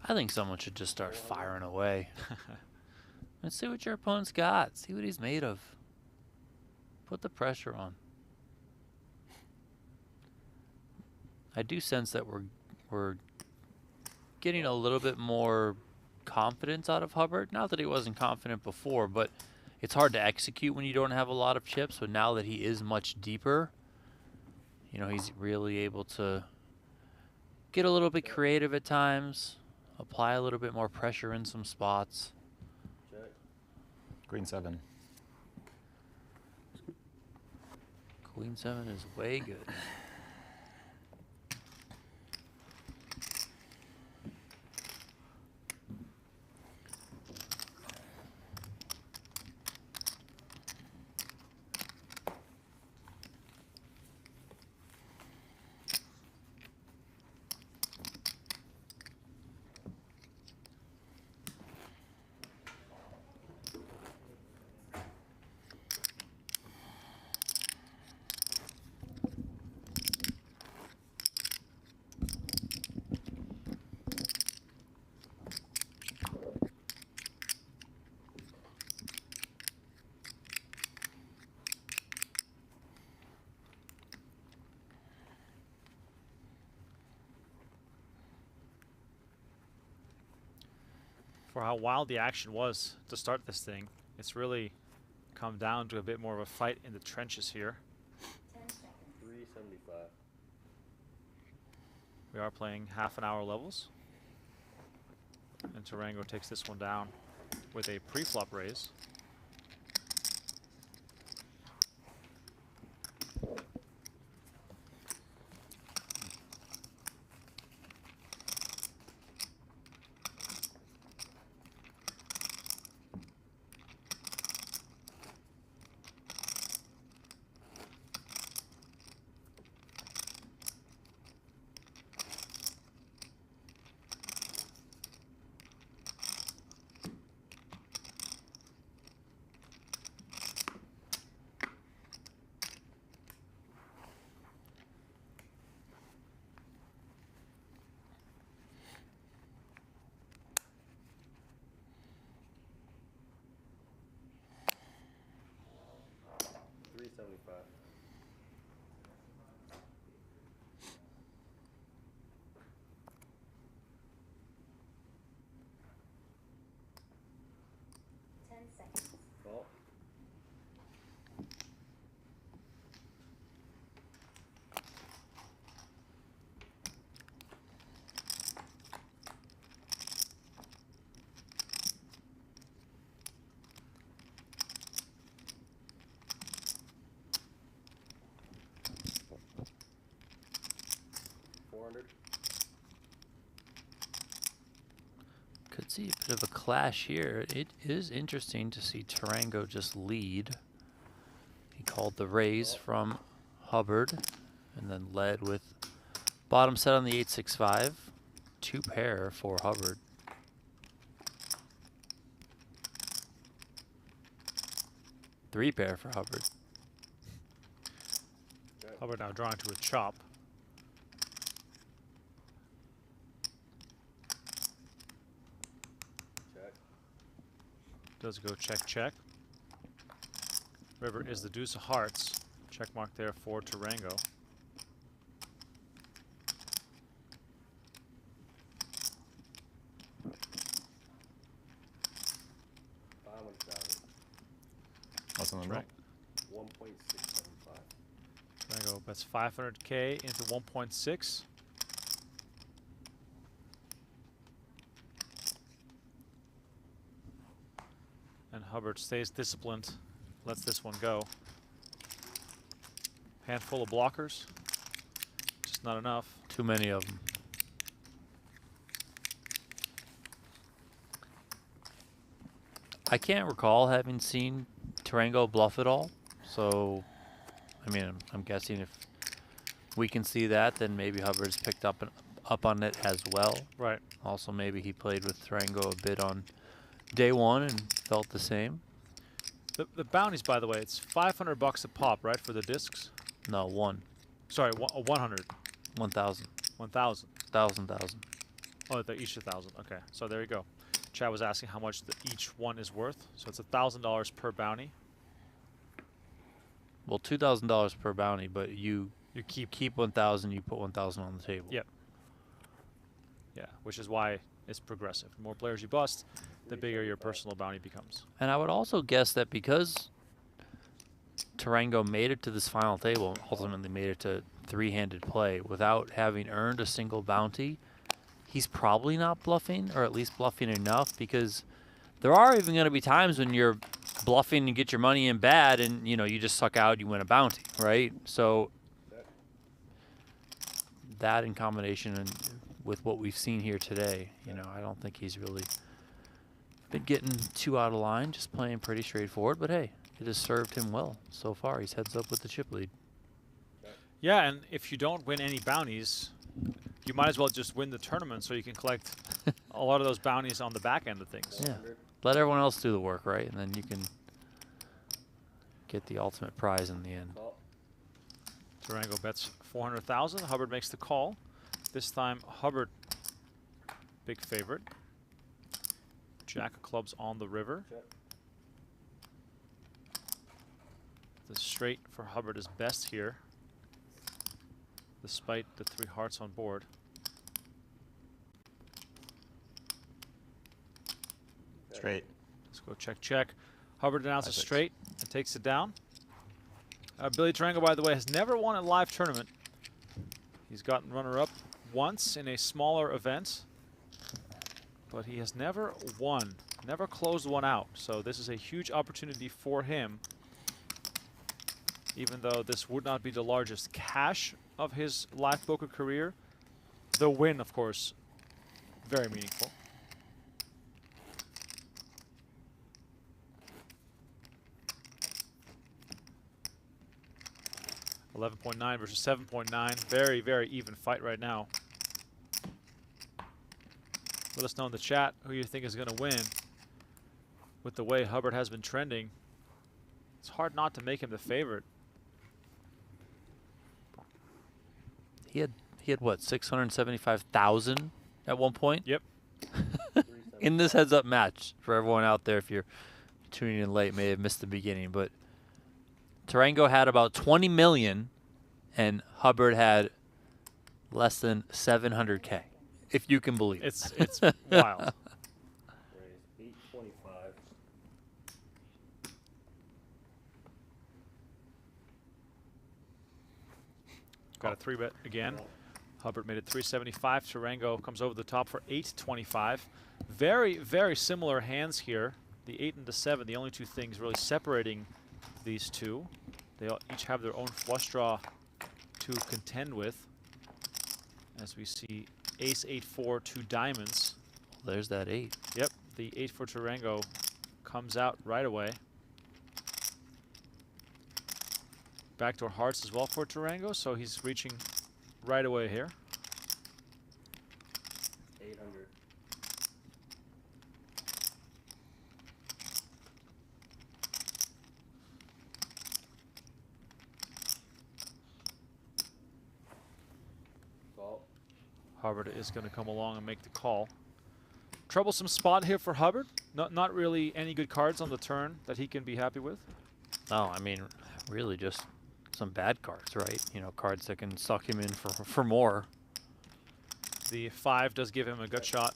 I think someone should just start firing away. Let's see what your opponent's got. See what he's made of. Put the pressure on. I do sense that we're getting a little bit more confidence out of Hubbard. Not that he wasn't confident before, but it's hard to execute when you don't have a lot of chips. But now that he is much deeper, you know, he's really able to get a little bit creative at times, apply a little bit more pressure in some spots. Queen 7. Queen 7 is way good. For how wild the action was to start this thing, it's really come down to a bit more of a fight in the trenches here. 375. We are playing half-an-hour levels, and Tarango takes this one down with a pre-flop raise. Call. Could see a bit of a clash here. It is interesting to see Tarango just lead. He called the raise from Hubbard and then led with bottom set on the 8-6-5. 2 pair for Hubbard. Three pair for Hubbard. Hubbard now drawing to a chop. Check. Does go check check. River is the deuce of hearts. Check mark there for Tarango. What's the number? Right. 1.675. Tarango bets 500K into 1.6. And Hubbard stays disciplined, lets this one go. Handful of blockers, just not enough. Too many of them. I can't recall having seen Tarango bluff at all. So, I mean, I'm guessing if we can see that, then maybe Hubbard's picked up on it as well. Right. Also, maybe he played with Tarango a bit on day one and felt the same. The bounties, by the way, it's $500 a pop, right, for the discs? No, one. Sorry, 100. 1,000. 1,000. 1,000. Oh, they're each 1,000. Okay, so there you go. Chad was asking how much each one is worth. So it's $1,000 per bounty. Well, $2,000 per bounty, but you keep 1,000. You put 1,000 on the table. Yep. Yeah, which is why it's progressive. The more players you bust, the bigger your personal bounty becomes. And I would also guess that because Tarango made it to this final table, ultimately made it to three-handed play without having earned a single bounty, he's probably not bluffing, or at least bluffing enough, because there are even going to be times when you're bluffing and get your money in bad and, you know, you just suck out, you win a bounty, right? So that in combination with what we've seen here today, you know, I don't think he's really been getting too out of line, just playing pretty straightforward. But hey, it has served him well so far. He's heads up with the chip lead. Yeah, and if you don't win any bounties, you might as well just win the tournament so you can collect a lot of those bounties on the back end of things. Yeah, let everyone else do the work, right? And then you can get the ultimate prize in the end. Tarango bets 400,000. Hubbard makes the call. This time, Hubbard, big favorite. Jack of clubs on the river. The straight for Hubbard is best here, despite the 3 hearts on board. Straight. Let's go check, check. Hubbard announces straight and takes it down. Billy Tarango, by the way, has never won a live tournament. He's gotten runner-up once in a smaller event, but he has never won, never closed one out. So this is a huge opportunity for him, even though this would not be the largest cash of his live poker career. The win, of course, very meaningful. $11.9 versus 7.9. Very, very even fight right now. Let us know in the chat who you think is going to win. With the way Hubbard has been trending, it's hard not to make him the favorite. He had what, 675,000 at one point? Yep. In this heads-up match, for everyone out there, if you're tuning in late, may have missed the beginning, but Tarango had about 20 million, and Hubbard had less than 700K, if you can believe it. It's wild. 825. Got a 3-bet again. Hubbard made it 375. Tarango comes over the top for 825. Very, very similar hands here. The 8 and the 7, the only two things really separating these two. They all each have their own flush draw to contend with. As we see ace 8-4, 2 diamonds. There's that 8. Yep, the 8 for Tarango comes out right away. Backdoor hearts as well for Tarango, so he's reaching right away here. 800. Call. Hubbard is going to come along and make the call. Troublesome spot here for Hubbard. Not really any good cards on the turn that he can be happy with. No, I mean, really just some bad cards, right? You know, cards that can suck him in for more. The 5 does give him a gut shot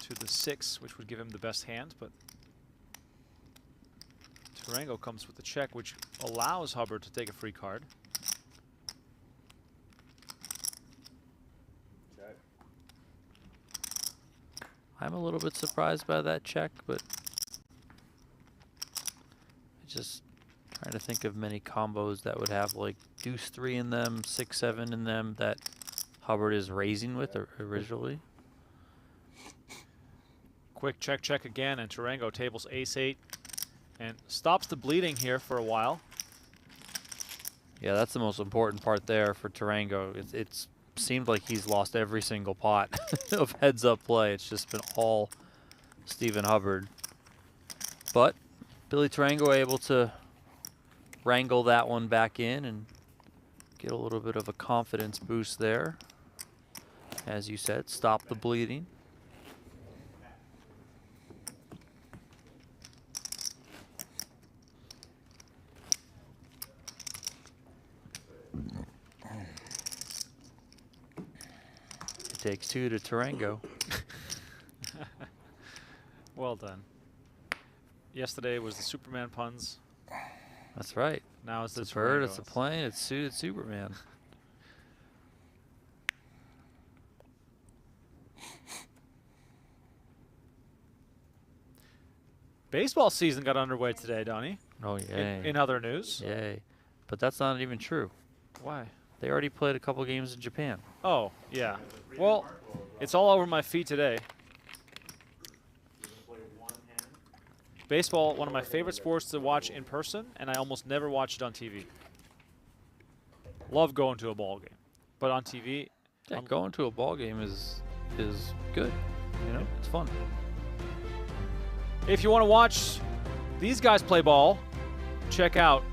to the 6, which would give him the best hand, but Tarango comes with the check, which allows Hubbard to take a free card. I'm a little bit surprised by that check, but just trying to think of many combos that would have like deuce 3 in them, 6, 7 in them that Hubbard is raising with originally. Quick check again, and Tarango tables ace-8 and stops the bleeding here for a while. Yeah, that's the most important part there for Tarango. It's seemed like he's lost every single pot of heads-up play. It's just been all Stephen Hubbard. But Billy Tarango able to wrangle that one back in and get a little bit of a confidence boost there. As you said, stop the bleeding. Takes 2 to Tarango. Well done. Yesterday was the Superman puns. That's right. Now it's the It's a bird, Tarango. it's a plane, it's suited Superman. Baseball season got underway today, Donnie. Oh, yay. In other news. Yay. But that's not even true. Why? They already played a couple games in Japan. Oh, yeah. Well, it's all over my feet today. Baseball, one of my favorite sports to watch in person, and I almost never watch it on TV. Love going to a ball game, but on TV, Yeah, going to a ball game is good. You know, it's fun. if you want to watch these guys play ball, check out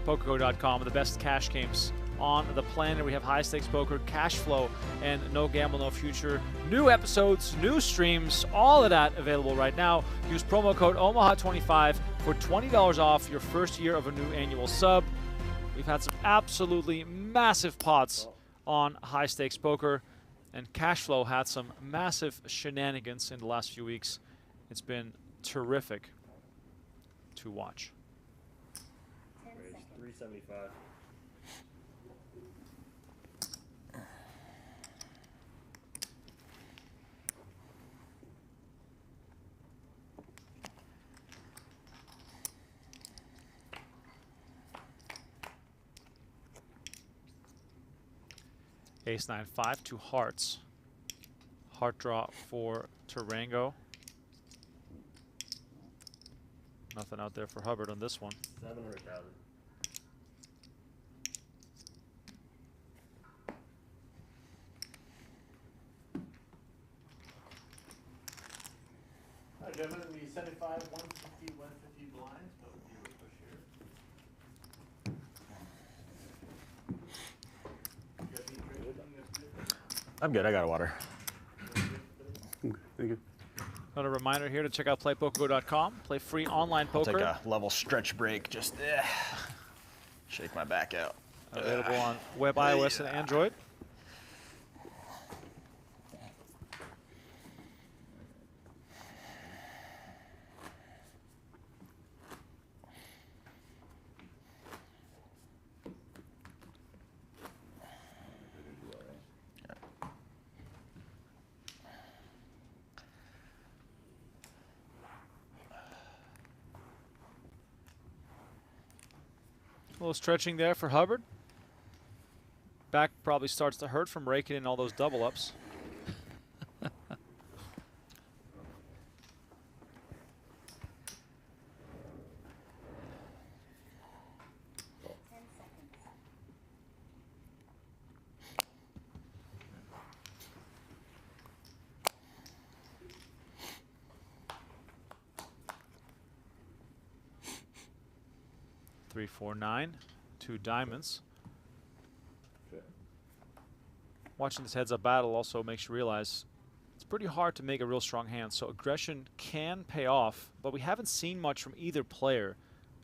PokerGO.com, the best cash games on the planet. We have high stakes poker, cash flow, and no gamble, no future. New episodes, new streams, all of that available right now. Use promo code OMAHA25 for $20 off your first year of a new annual sub. We've had some absolutely massive pots on high stakes poker, and cash flow had some massive shenanigans in the last few weeks. It's been terrific to watch. 10 seconds. 375. Ace-9-5, 2 hearts. Heart draw for Tarango. Nothing out there for Hubbard on this one. 700,000. Hi, gentlemen. We 75, 150, 150 blinds. What would be your push here? You guys need trade? I'm good. I got water. Thank you. Another reminder here to check out playpokergo.com. Play free online I'll poker. take a level stretch break. Just shake my back out. Available on web, iOS, and Android. A little stretching there for Hubbard. Back probably starts to hurt from raking in all those double ups. Seconds. 3, 4, 9, 2 diamonds. Watching this heads-up battle also makes you realize it's pretty hard to make a real strong hand. So aggression can pay off, but we haven't seen much from either player.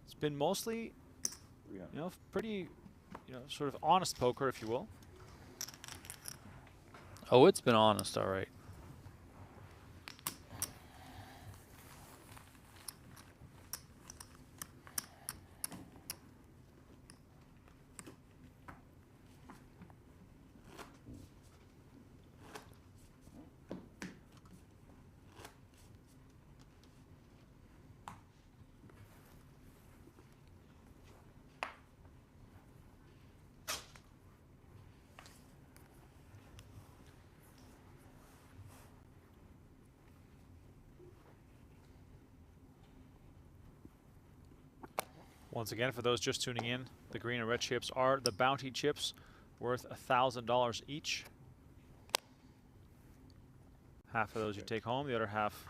It's been mostly, you know, pretty, you know, sort of honest poker, if you will. Oh, it's been honest, all right. Once again, for those just tuning in, the green and red chips are the bounty chips, worth $1,000 each. Half of those you take home, the other half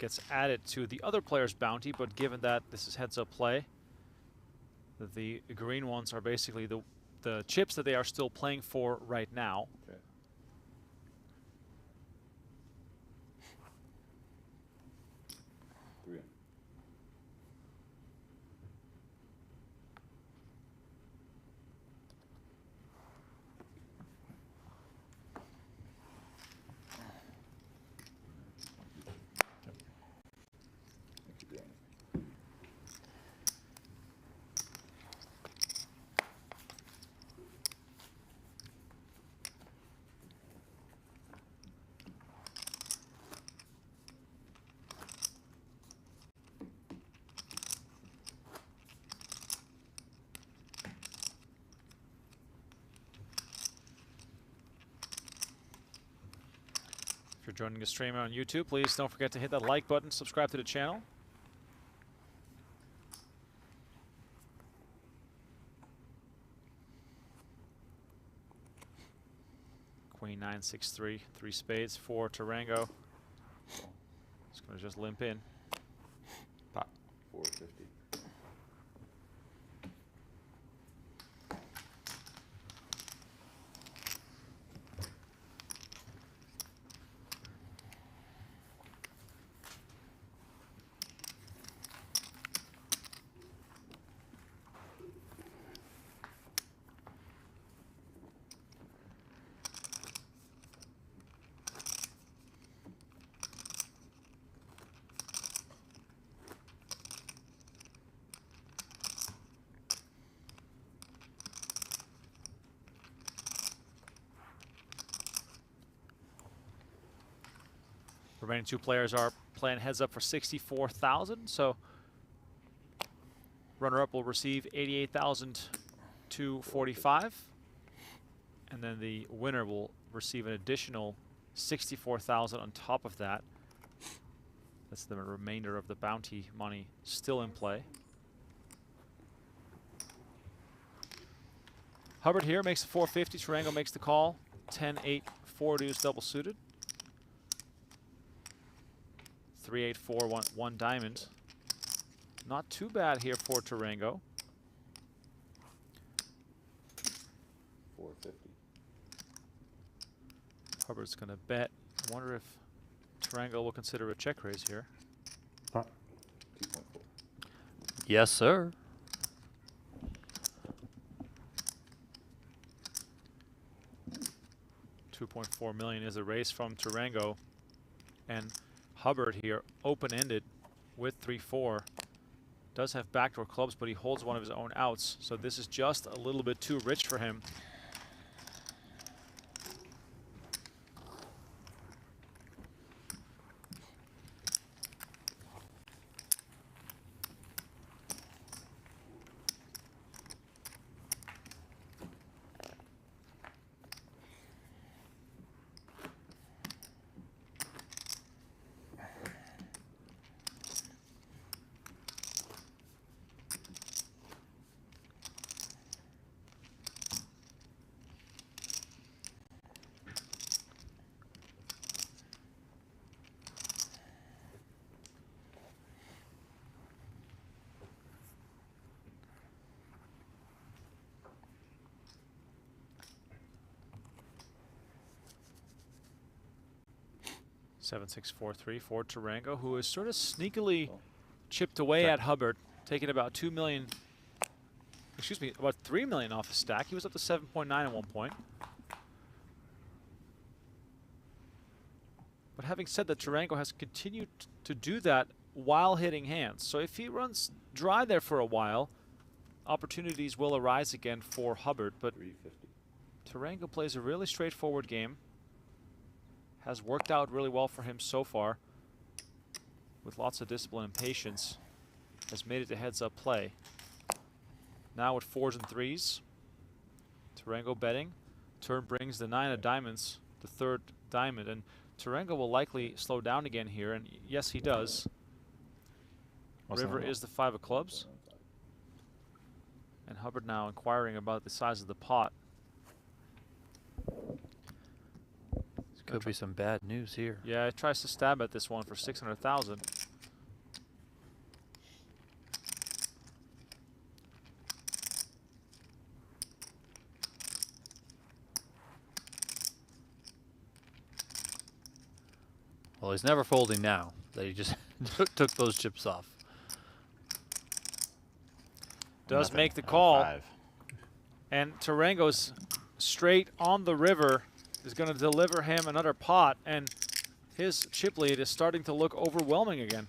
gets added to the other player's bounty, but given that this is heads-up play, the green ones are basically the chips that they are still playing for right now. Okay. If you're joining the stream on YouTube, please don't forget to hit that like button, subscribe to the channel. Queen 9-6-3, 3 spades for Tarango. It's going to just limp in. Pop. 450. Remaining 2 players are playing heads up for 64,000. So runner-up will receive 88,245, and then the winner will receive an additional 64,000 on top of that. That's the remainder of the bounty money still in play. Hubbard here makes the 450. Tarango makes the call. 10-8, 4 deuce double suited. 3-8, 4, 1 diamond. Not too bad here for Tarango. 450. Hubbard's going to bet. I wonder if Tarango will consider a check raise here. 2.4. Yes, sir. $2.4 million is a raise from Tarango, and Hubbard here open-ended with 3-4. Does have backdoor clubs, but he holds one of his own outs, so this is just a little bit too rich for him. 7-6-4-3 for Tarango, who is sort of sneakily chipped away at Hubbard, taking about 2 million, excuse me, about 3 million off his stack. He was up to 7.9 at one point. But having said that, Tarango has continued to do that while hitting hands. So if he runs dry there for a while, opportunities will arise again for Hubbard. But Tarango plays a really straightforward game. Has worked out really well for him so far. With lots of discipline and patience. Has made it to heads-up play. Now with 4s and 3s. Tarango betting. Turn brings the 9 of diamonds, the 3rd diamond. And Tarango will likely slow down again here, and yes, he does. River is the 5 of clubs. And Hubbard now inquiring about the size of the pot. Could be some bad news here. Yeah, he tries to stab at this one for 600,000. Well, he's never folding now. That he just took those chips off. Does make the call. And Tarango's straight on the river is going to deliver him another pot, and his chip lead is starting to look overwhelming again.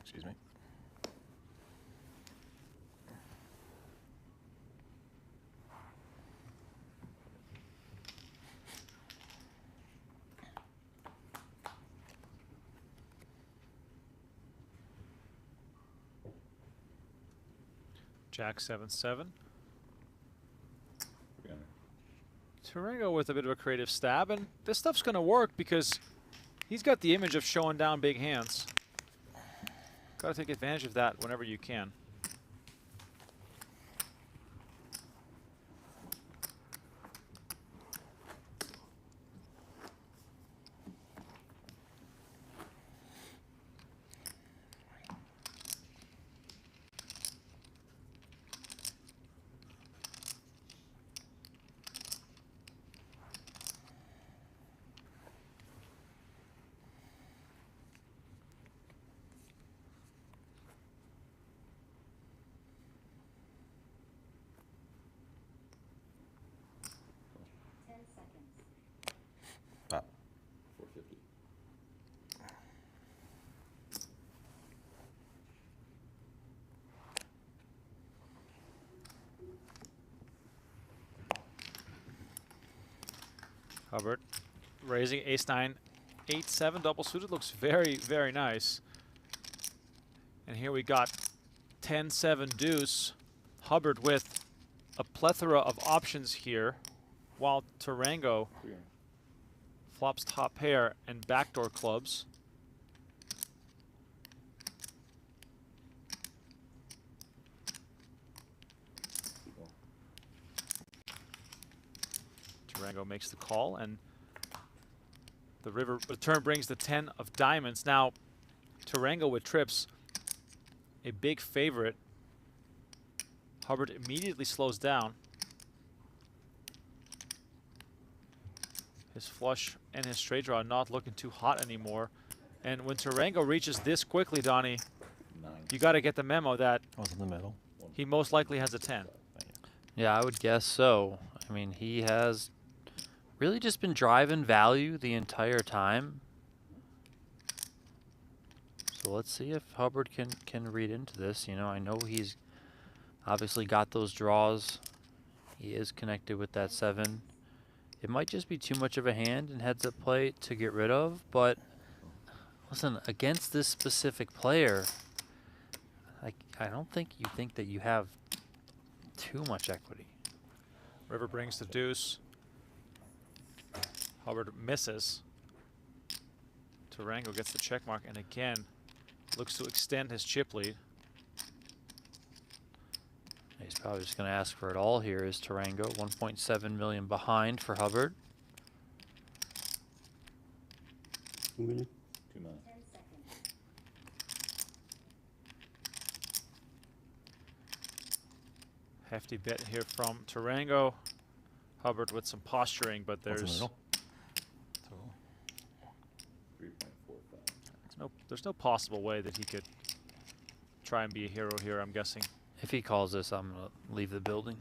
Excuse me. Jack 7-7. Tarango with a bit of a creative stab, and this stuff's going to work because he's got the image of showing down big hands. Got to take advantage of that whenever you can. Hubbard raising ace-9, 8-7 double suited. Looks very, very nice. And here we got 10-7 deuce. Hubbard with a plethora of options here, while Tarango flops top pair and backdoor clubs. Tarango makes the call, and the river return brings the 10 of diamonds. Now, Tarango with trips, a big favorite. Hubbard immediately slows down. His flush and his straight draw not looking too hot anymore. And when Tarango reaches this quickly, Donnie, you got to get the memo that in the middle. He most likely has a 10. Yeah, I would guess so. I mean, he has really just been driving value the entire time. So let's see if Hubbard can read into this. You know, I know he's obviously got those draws. He is connected with that 7. It might just be too much of a hand in heads-up play to get rid of, but listen, against this specific player, I don't think you think that you have too much equity. River brings the deuce. Hubbard misses. Tarango gets the check mark and again looks to extend his chip lead. He's probably just going to ask for it all here is Tarango. 1.7 million behind for Hubbard. 2 million. 10 seconds. Hefty bet here from Tarango. Hubbard with some posturing, but there's there's no possible way that he could try and be a hero here, I'm guessing. If he calls this, I'm going to leave the building.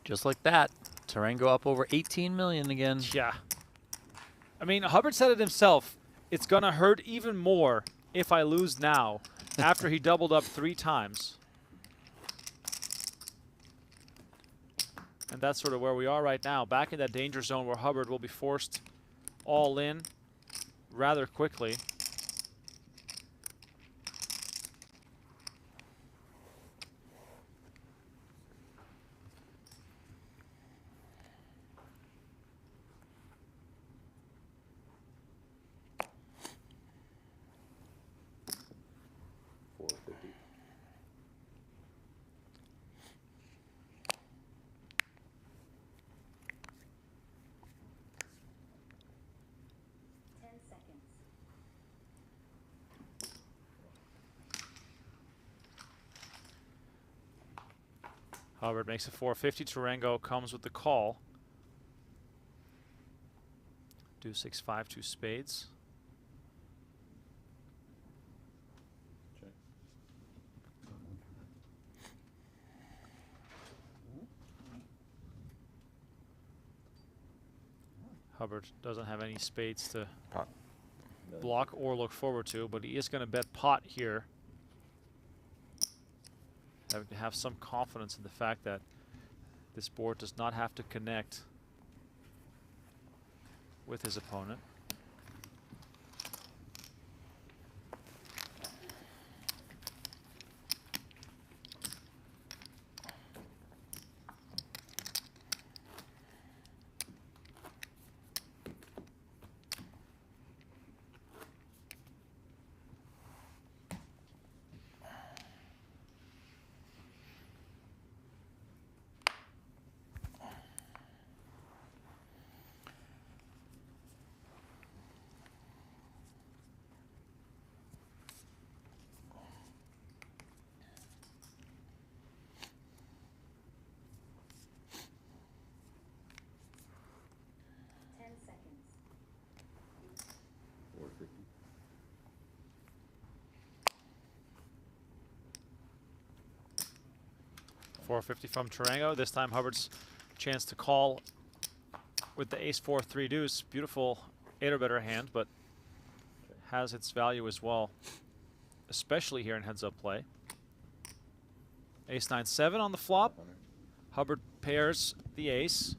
Just like that, Tarango up over 18 million again. Yeah. I mean, Hubbard said it himself. It's going to hurt even more if I lose now after he doubled up 3 times. And that's sort of where we are right now, back in that danger zone where Hubbard will be forced all in rather quickly. Hubbard makes a 450. Tarango comes with the call. Deuce 6-5, 2 spades. Check. Hubbard doesn't have any spades to Pot. block or look forward to, but he is going to bet pot here. Having to have some confidence in the fact that this board does not have to connect with his opponent. Seconds. 450. $450 from Tarango. This time Hubbard's chance to call with the ace-4, 3 deuce. Beautiful 8 or better hand, but has its value as well, especially here in heads-up play. Ace-9, 7 on the flop. Hubbard pairs the ace.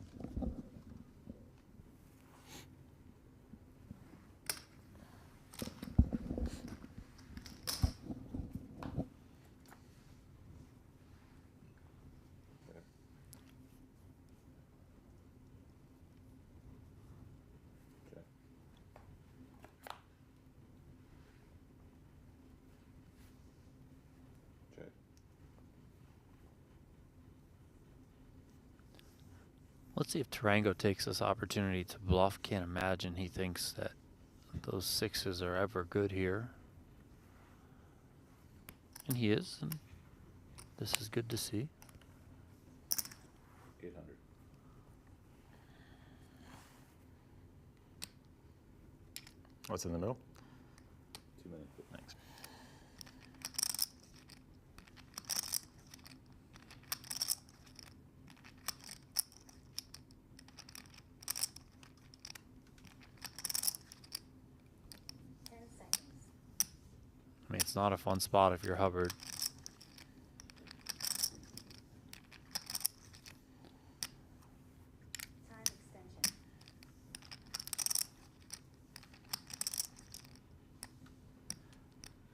Let's see if Tarango takes this opportunity to bluff. Can't imagine he thinks that those 6s are ever good here. And he is, and this is good to see. 800. What's in the middle? 2 million. Thanks. It's not a fun spot if you're Hubbard. Time extension.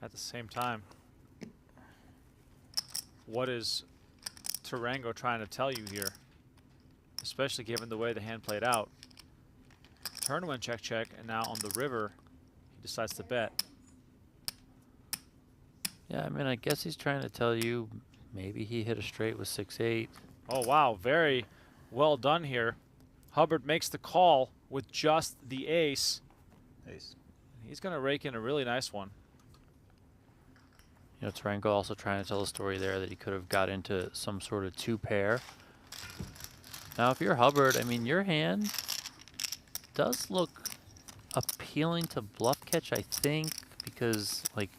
At the same time, what is Tarango trying to tell you here? Especially given the way the hand played out. Turn went check check, and now on the river, he decides to bet. Yeah, I mean, I guess he's trying to tell you maybe he hit a straight with 6-8. Oh wow, very well done here. Hubbard makes the call with just the ace. Ace. He's gonna rake in a really nice one. You know, Tarango also trying to tell a story there that he could have got into some sort of 2-pair. Now, if you're Hubbard, I mean, your hand does look appealing to bluff catch, I think, because, like,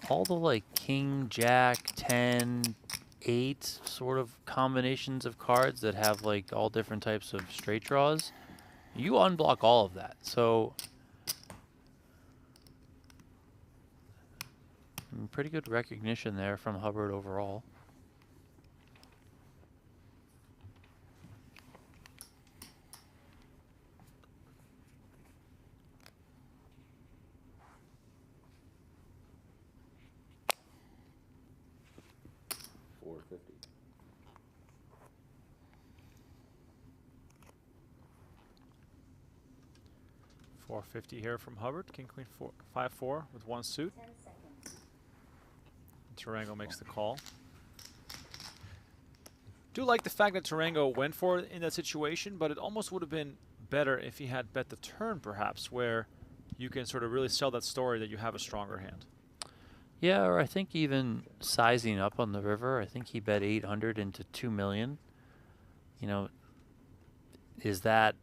all the, like, king, jack, 10, 8 sort of combinations of cards that have, like, all different types of straight draws, you unblock all of that. So, pretty good recognition there from Hubbard overall. $4.50. $4.50 here from Hubbard. King Queen 5-4 with one suit. 10 seconds. Tarango makes the call. Do like the fact that Tarango went for it in that situation, but it almost would have been better if he had bet the turn, perhaps, where you can sort of really sell that story that you have a stronger hand. Yeah, or I think even sizing up on the river, I think he bet 800 into 2 million. You know, is that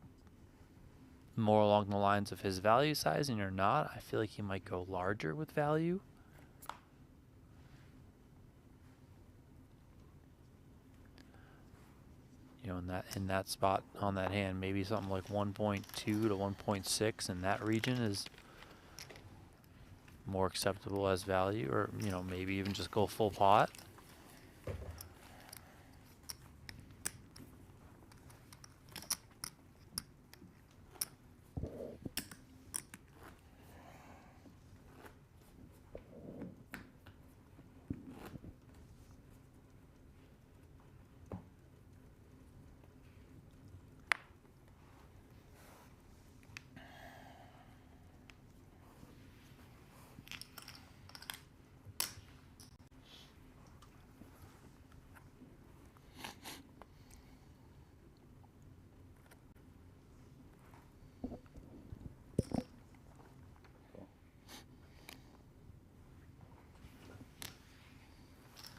more along the lines of his value sizing or not? I feel like he might go larger with value. You know, in that spot on that hand, maybe something like 1.2 to 1.6 in that region is more acceptable as value, or, you know, maybe even just go full pot.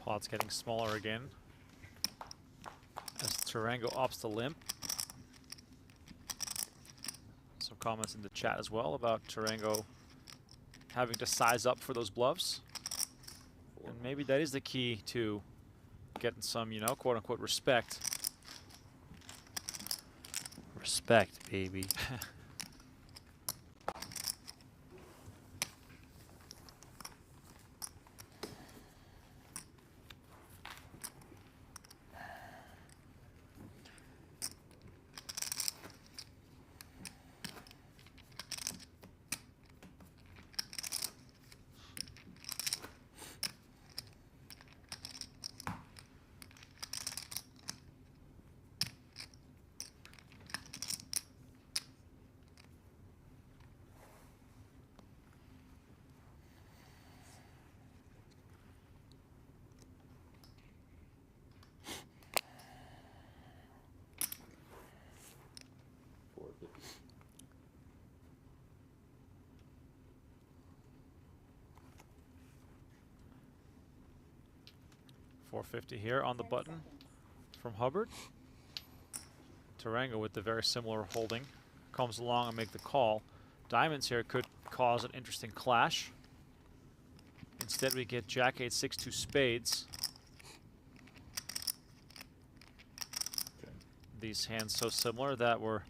Pot's getting smaller again as Tarango opts to limp. Some comments in the chat as well about Tarango having to size up for those bluffs. And maybe that is the key to getting some, you know, quote-unquote respect. Respect, baby. $4.50 here on the button from Hubbard. Tarango with the very similar holding comes along and make the call. Diamonds here could cause an interesting clash. Instead we get Jack 8, 6, 2 spades. These hands so similar that we're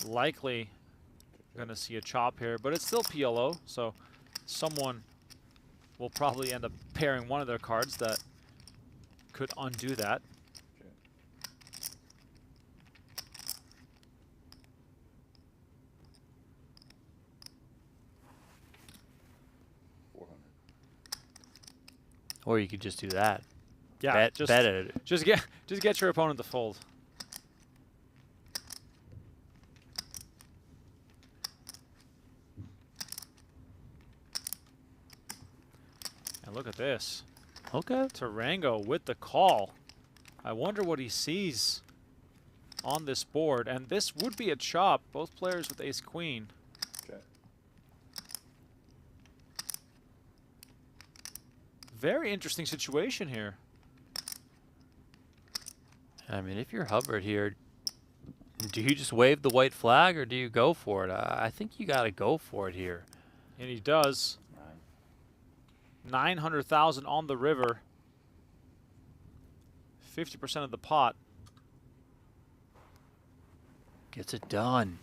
likely going to see a chop here, but it's still PLO, so someone will probably end up pairing one of their cards that could undo that. Or you could just do that. Yeah, bet just it. Just get your opponent to fold. And look at this. Okay. Tarango with the call. I wonder what he sees on this board. And this would be a chop. Both players with ace-queen. Very interesting situation here. I mean, if you're Hubbard here, do you just wave the white flag or do you go for it? I think you got to go for it here. And he does. 900,000 on the river. 50% of the pot. Gets it done.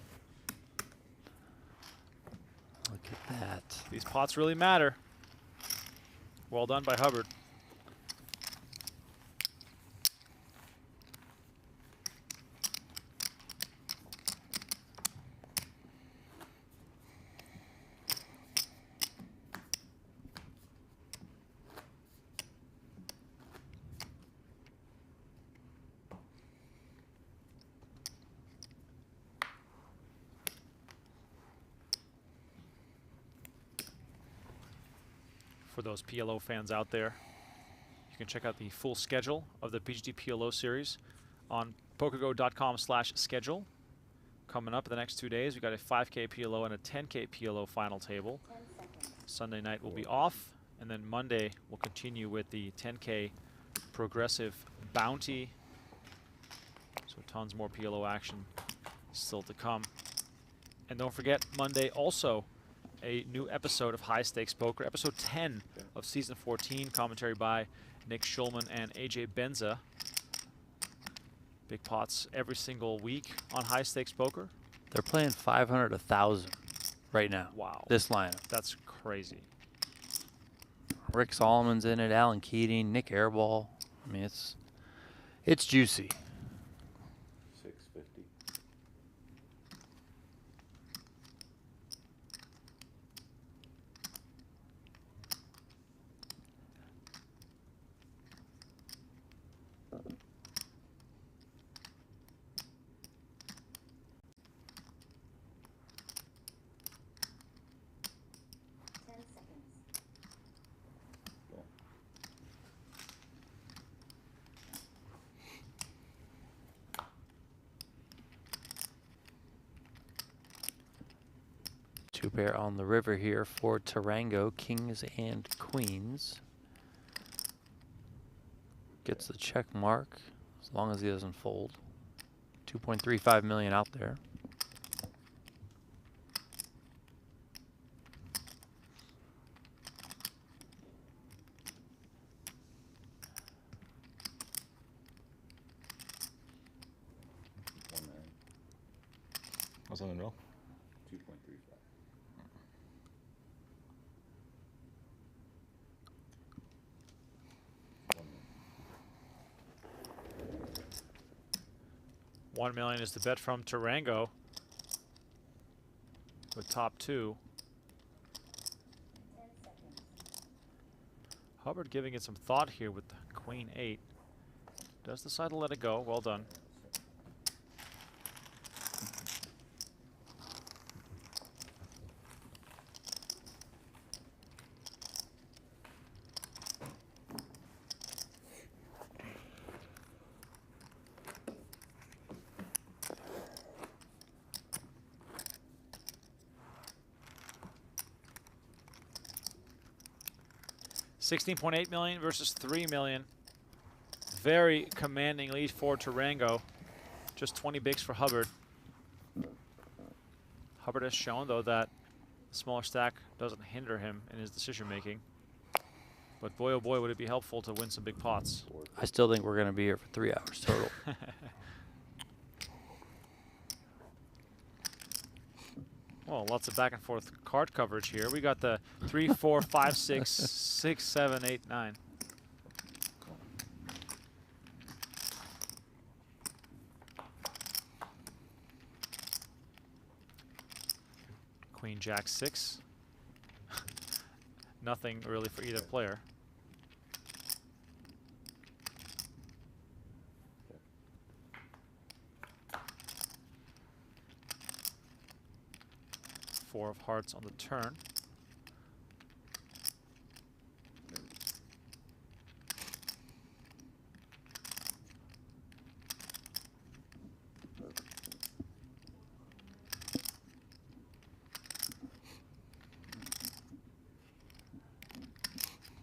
Look at that. These pots really matter. Well done by Hubbard. For those PLO fans out there, you can check out the full schedule of the PGT PLO series on PokerGO.com/schedule. Coming up in the next 2 days, we got a 5K PLO and a 10K PLO final table. Sunday night will be off, and then Monday we'll continue with the 10K progressive bounty. So tons more PLO action still to come. And don't forget, Monday also a new episode of High Stakes Poker, episode 10 of season 14, commentary by Nick Schulman and AJ Benza. Big pots every single week on High Stakes Poker. They're playing 500, 1,000 right now. Wow. This lineup. That's crazy. Rick Solomon's in it, Alan Keating, Nick Airball. I mean, it's juicy. 650. Two pair on the river here for Tarango, kings and queens. Gets the check mark as long as he doesn't fold. 2.35 million out there. What's on the roll? 2.35. $1 million is the bet from Tarango with top two. Hubbard giving it some thought here with the queen 8. Does decide to let it go. Well done. $16.8 million versus $3 million. Very commanding lead for Tarango. Just 20 bigs for Hubbard. Hubbard has shown, though, that the smaller stack doesn't hinder him in his decision making. But boy, oh boy, would it be helpful to win some big pots. I still think we're going to be here for 3 hours total. Well, lots of back and forth card coverage here. We got the 3, 4, 5, 6, 6, 7, 8, 9. Queen, Jack, 6. Nothing really for either player. Four of hearts on the turn.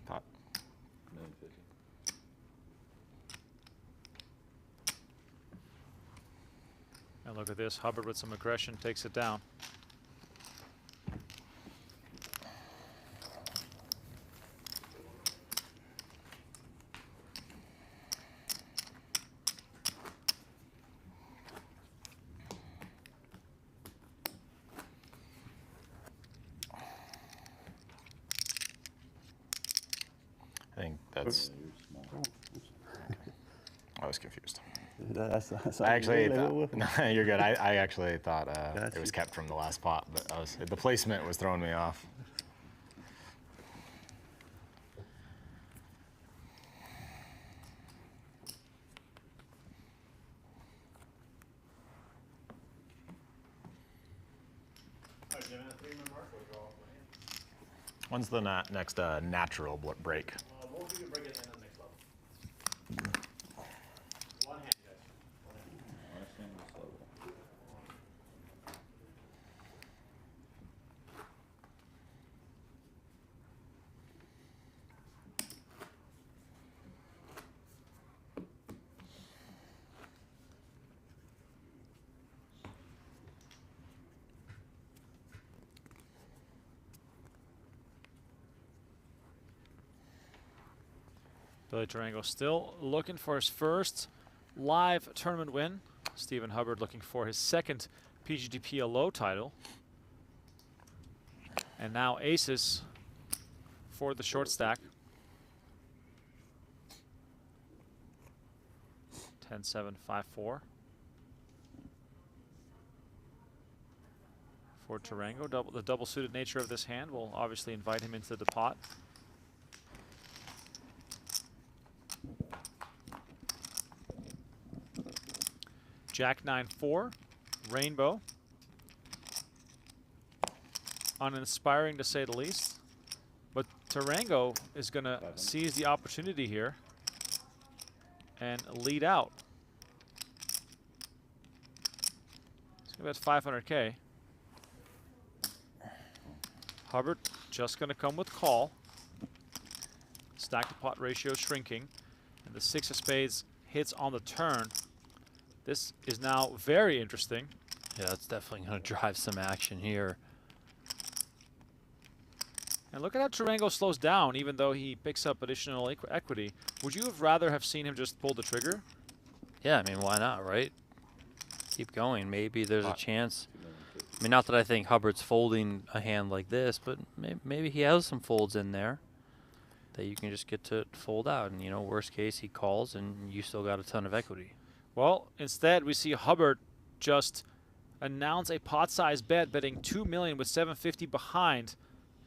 Top. And look at this, Hubbard with some aggression takes it down. I think that's. I was confused. That's I actually thought, no, you're good. I actually thought it was kept from the last pot, but the placement was throwing me off. When's the next natural break? We'll do a break at the end of the next level. One hand, guys. Billy Tarango still looking for his first live tournament win. Stephen Hubbard looking for his second PGT PLO title. And now aces for the short stack. 10-7, 5-4. For Tarango, the double suited nature of this hand will obviously invite him into the pot. Jack 9-4, Rainbow. Uninspiring to say the least. But Tarango is going to seize the opportunity here and lead out. He's going to bet 500K. Hubbard just going to come with call. Stack to pot ratio shrinking. And the 6 of spades hits on the turn. This is now very interesting. Yeah, that's definitely going to drive some action here. And look at how Tarango slows down, even though he picks up additional equity. Would you have rather have seen him just pull the trigger? Yeah, I mean, why not, right? Keep going. Maybe there's a chance. I mean, not that I think Hubbard's folding a hand like this, but maybe he has some folds in there that you can just get to fold out. And, you know, worst case, he calls and you still got a ton of equity. Well, instead, we see Hubbard just announce a pot-sized bet, betting $2 million with $750 behind.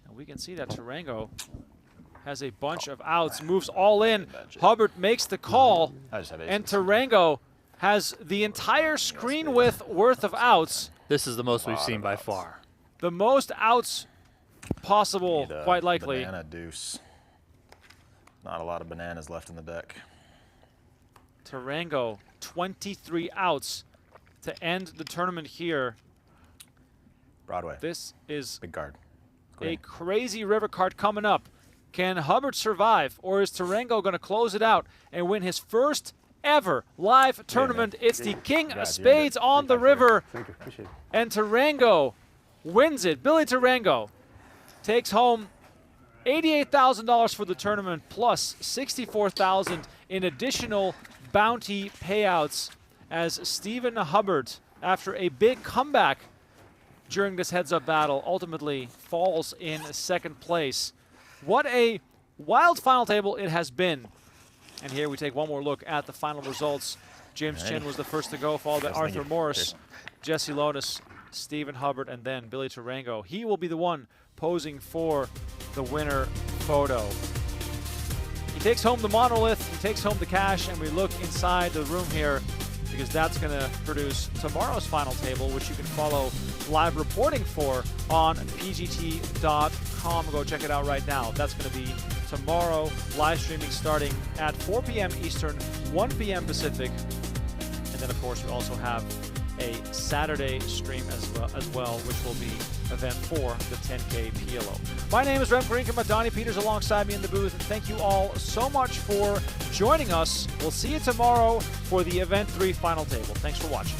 And we can see that Tarango has a bunch of outs, moves all in. Hubbard makes the call, and Tarango has the entire screen worth of outs. This is the most we've seen by far. The most outs possible, quite likely. Banana deuce. Not a lot of bananas left in the deck. Tarango, 23 outs to end the tournament here. Broadway. This is big card. A crazy river card coming up. Can Hubbard survive, or is Tarango going to close it out and win his first ever live tournament? It's the King of Spades on the river, and Tarango wins it. Billy Tarango takes home $88,000 for the tournament, plus $64,000 in additional bounty payouts, as Stephen Hubbard, after a big comeback, during this heads-up battle ultimately falls in second place. What a wild final table it has been. And here we take one more look at the final results. James Chen was the first to go, followed by Arthur Morris, Jesse Lonis, Stephen Hubbard, and then Billy Tarango. He will be the one posing for the winner photo. He takes home the monolith, he takes home the cash, and we look inside the room here because that's going to produce tomorrow's final table, which you can follow live reporting for on PGT.com. Go check it out right now. That's going to be tomorrow, live streaming starting at 4 p.m. Eastern, 1 p.m. Pacific. And then, of course, we also have a Saturday stream as well, which will be event 4, the 10K PLO. My name is Remko Rinkema, Donnie Peters alongside me in the booth. And thank you all so much for joining us. We'll see you tomorrow for the event 3 final table. Thanks for watching.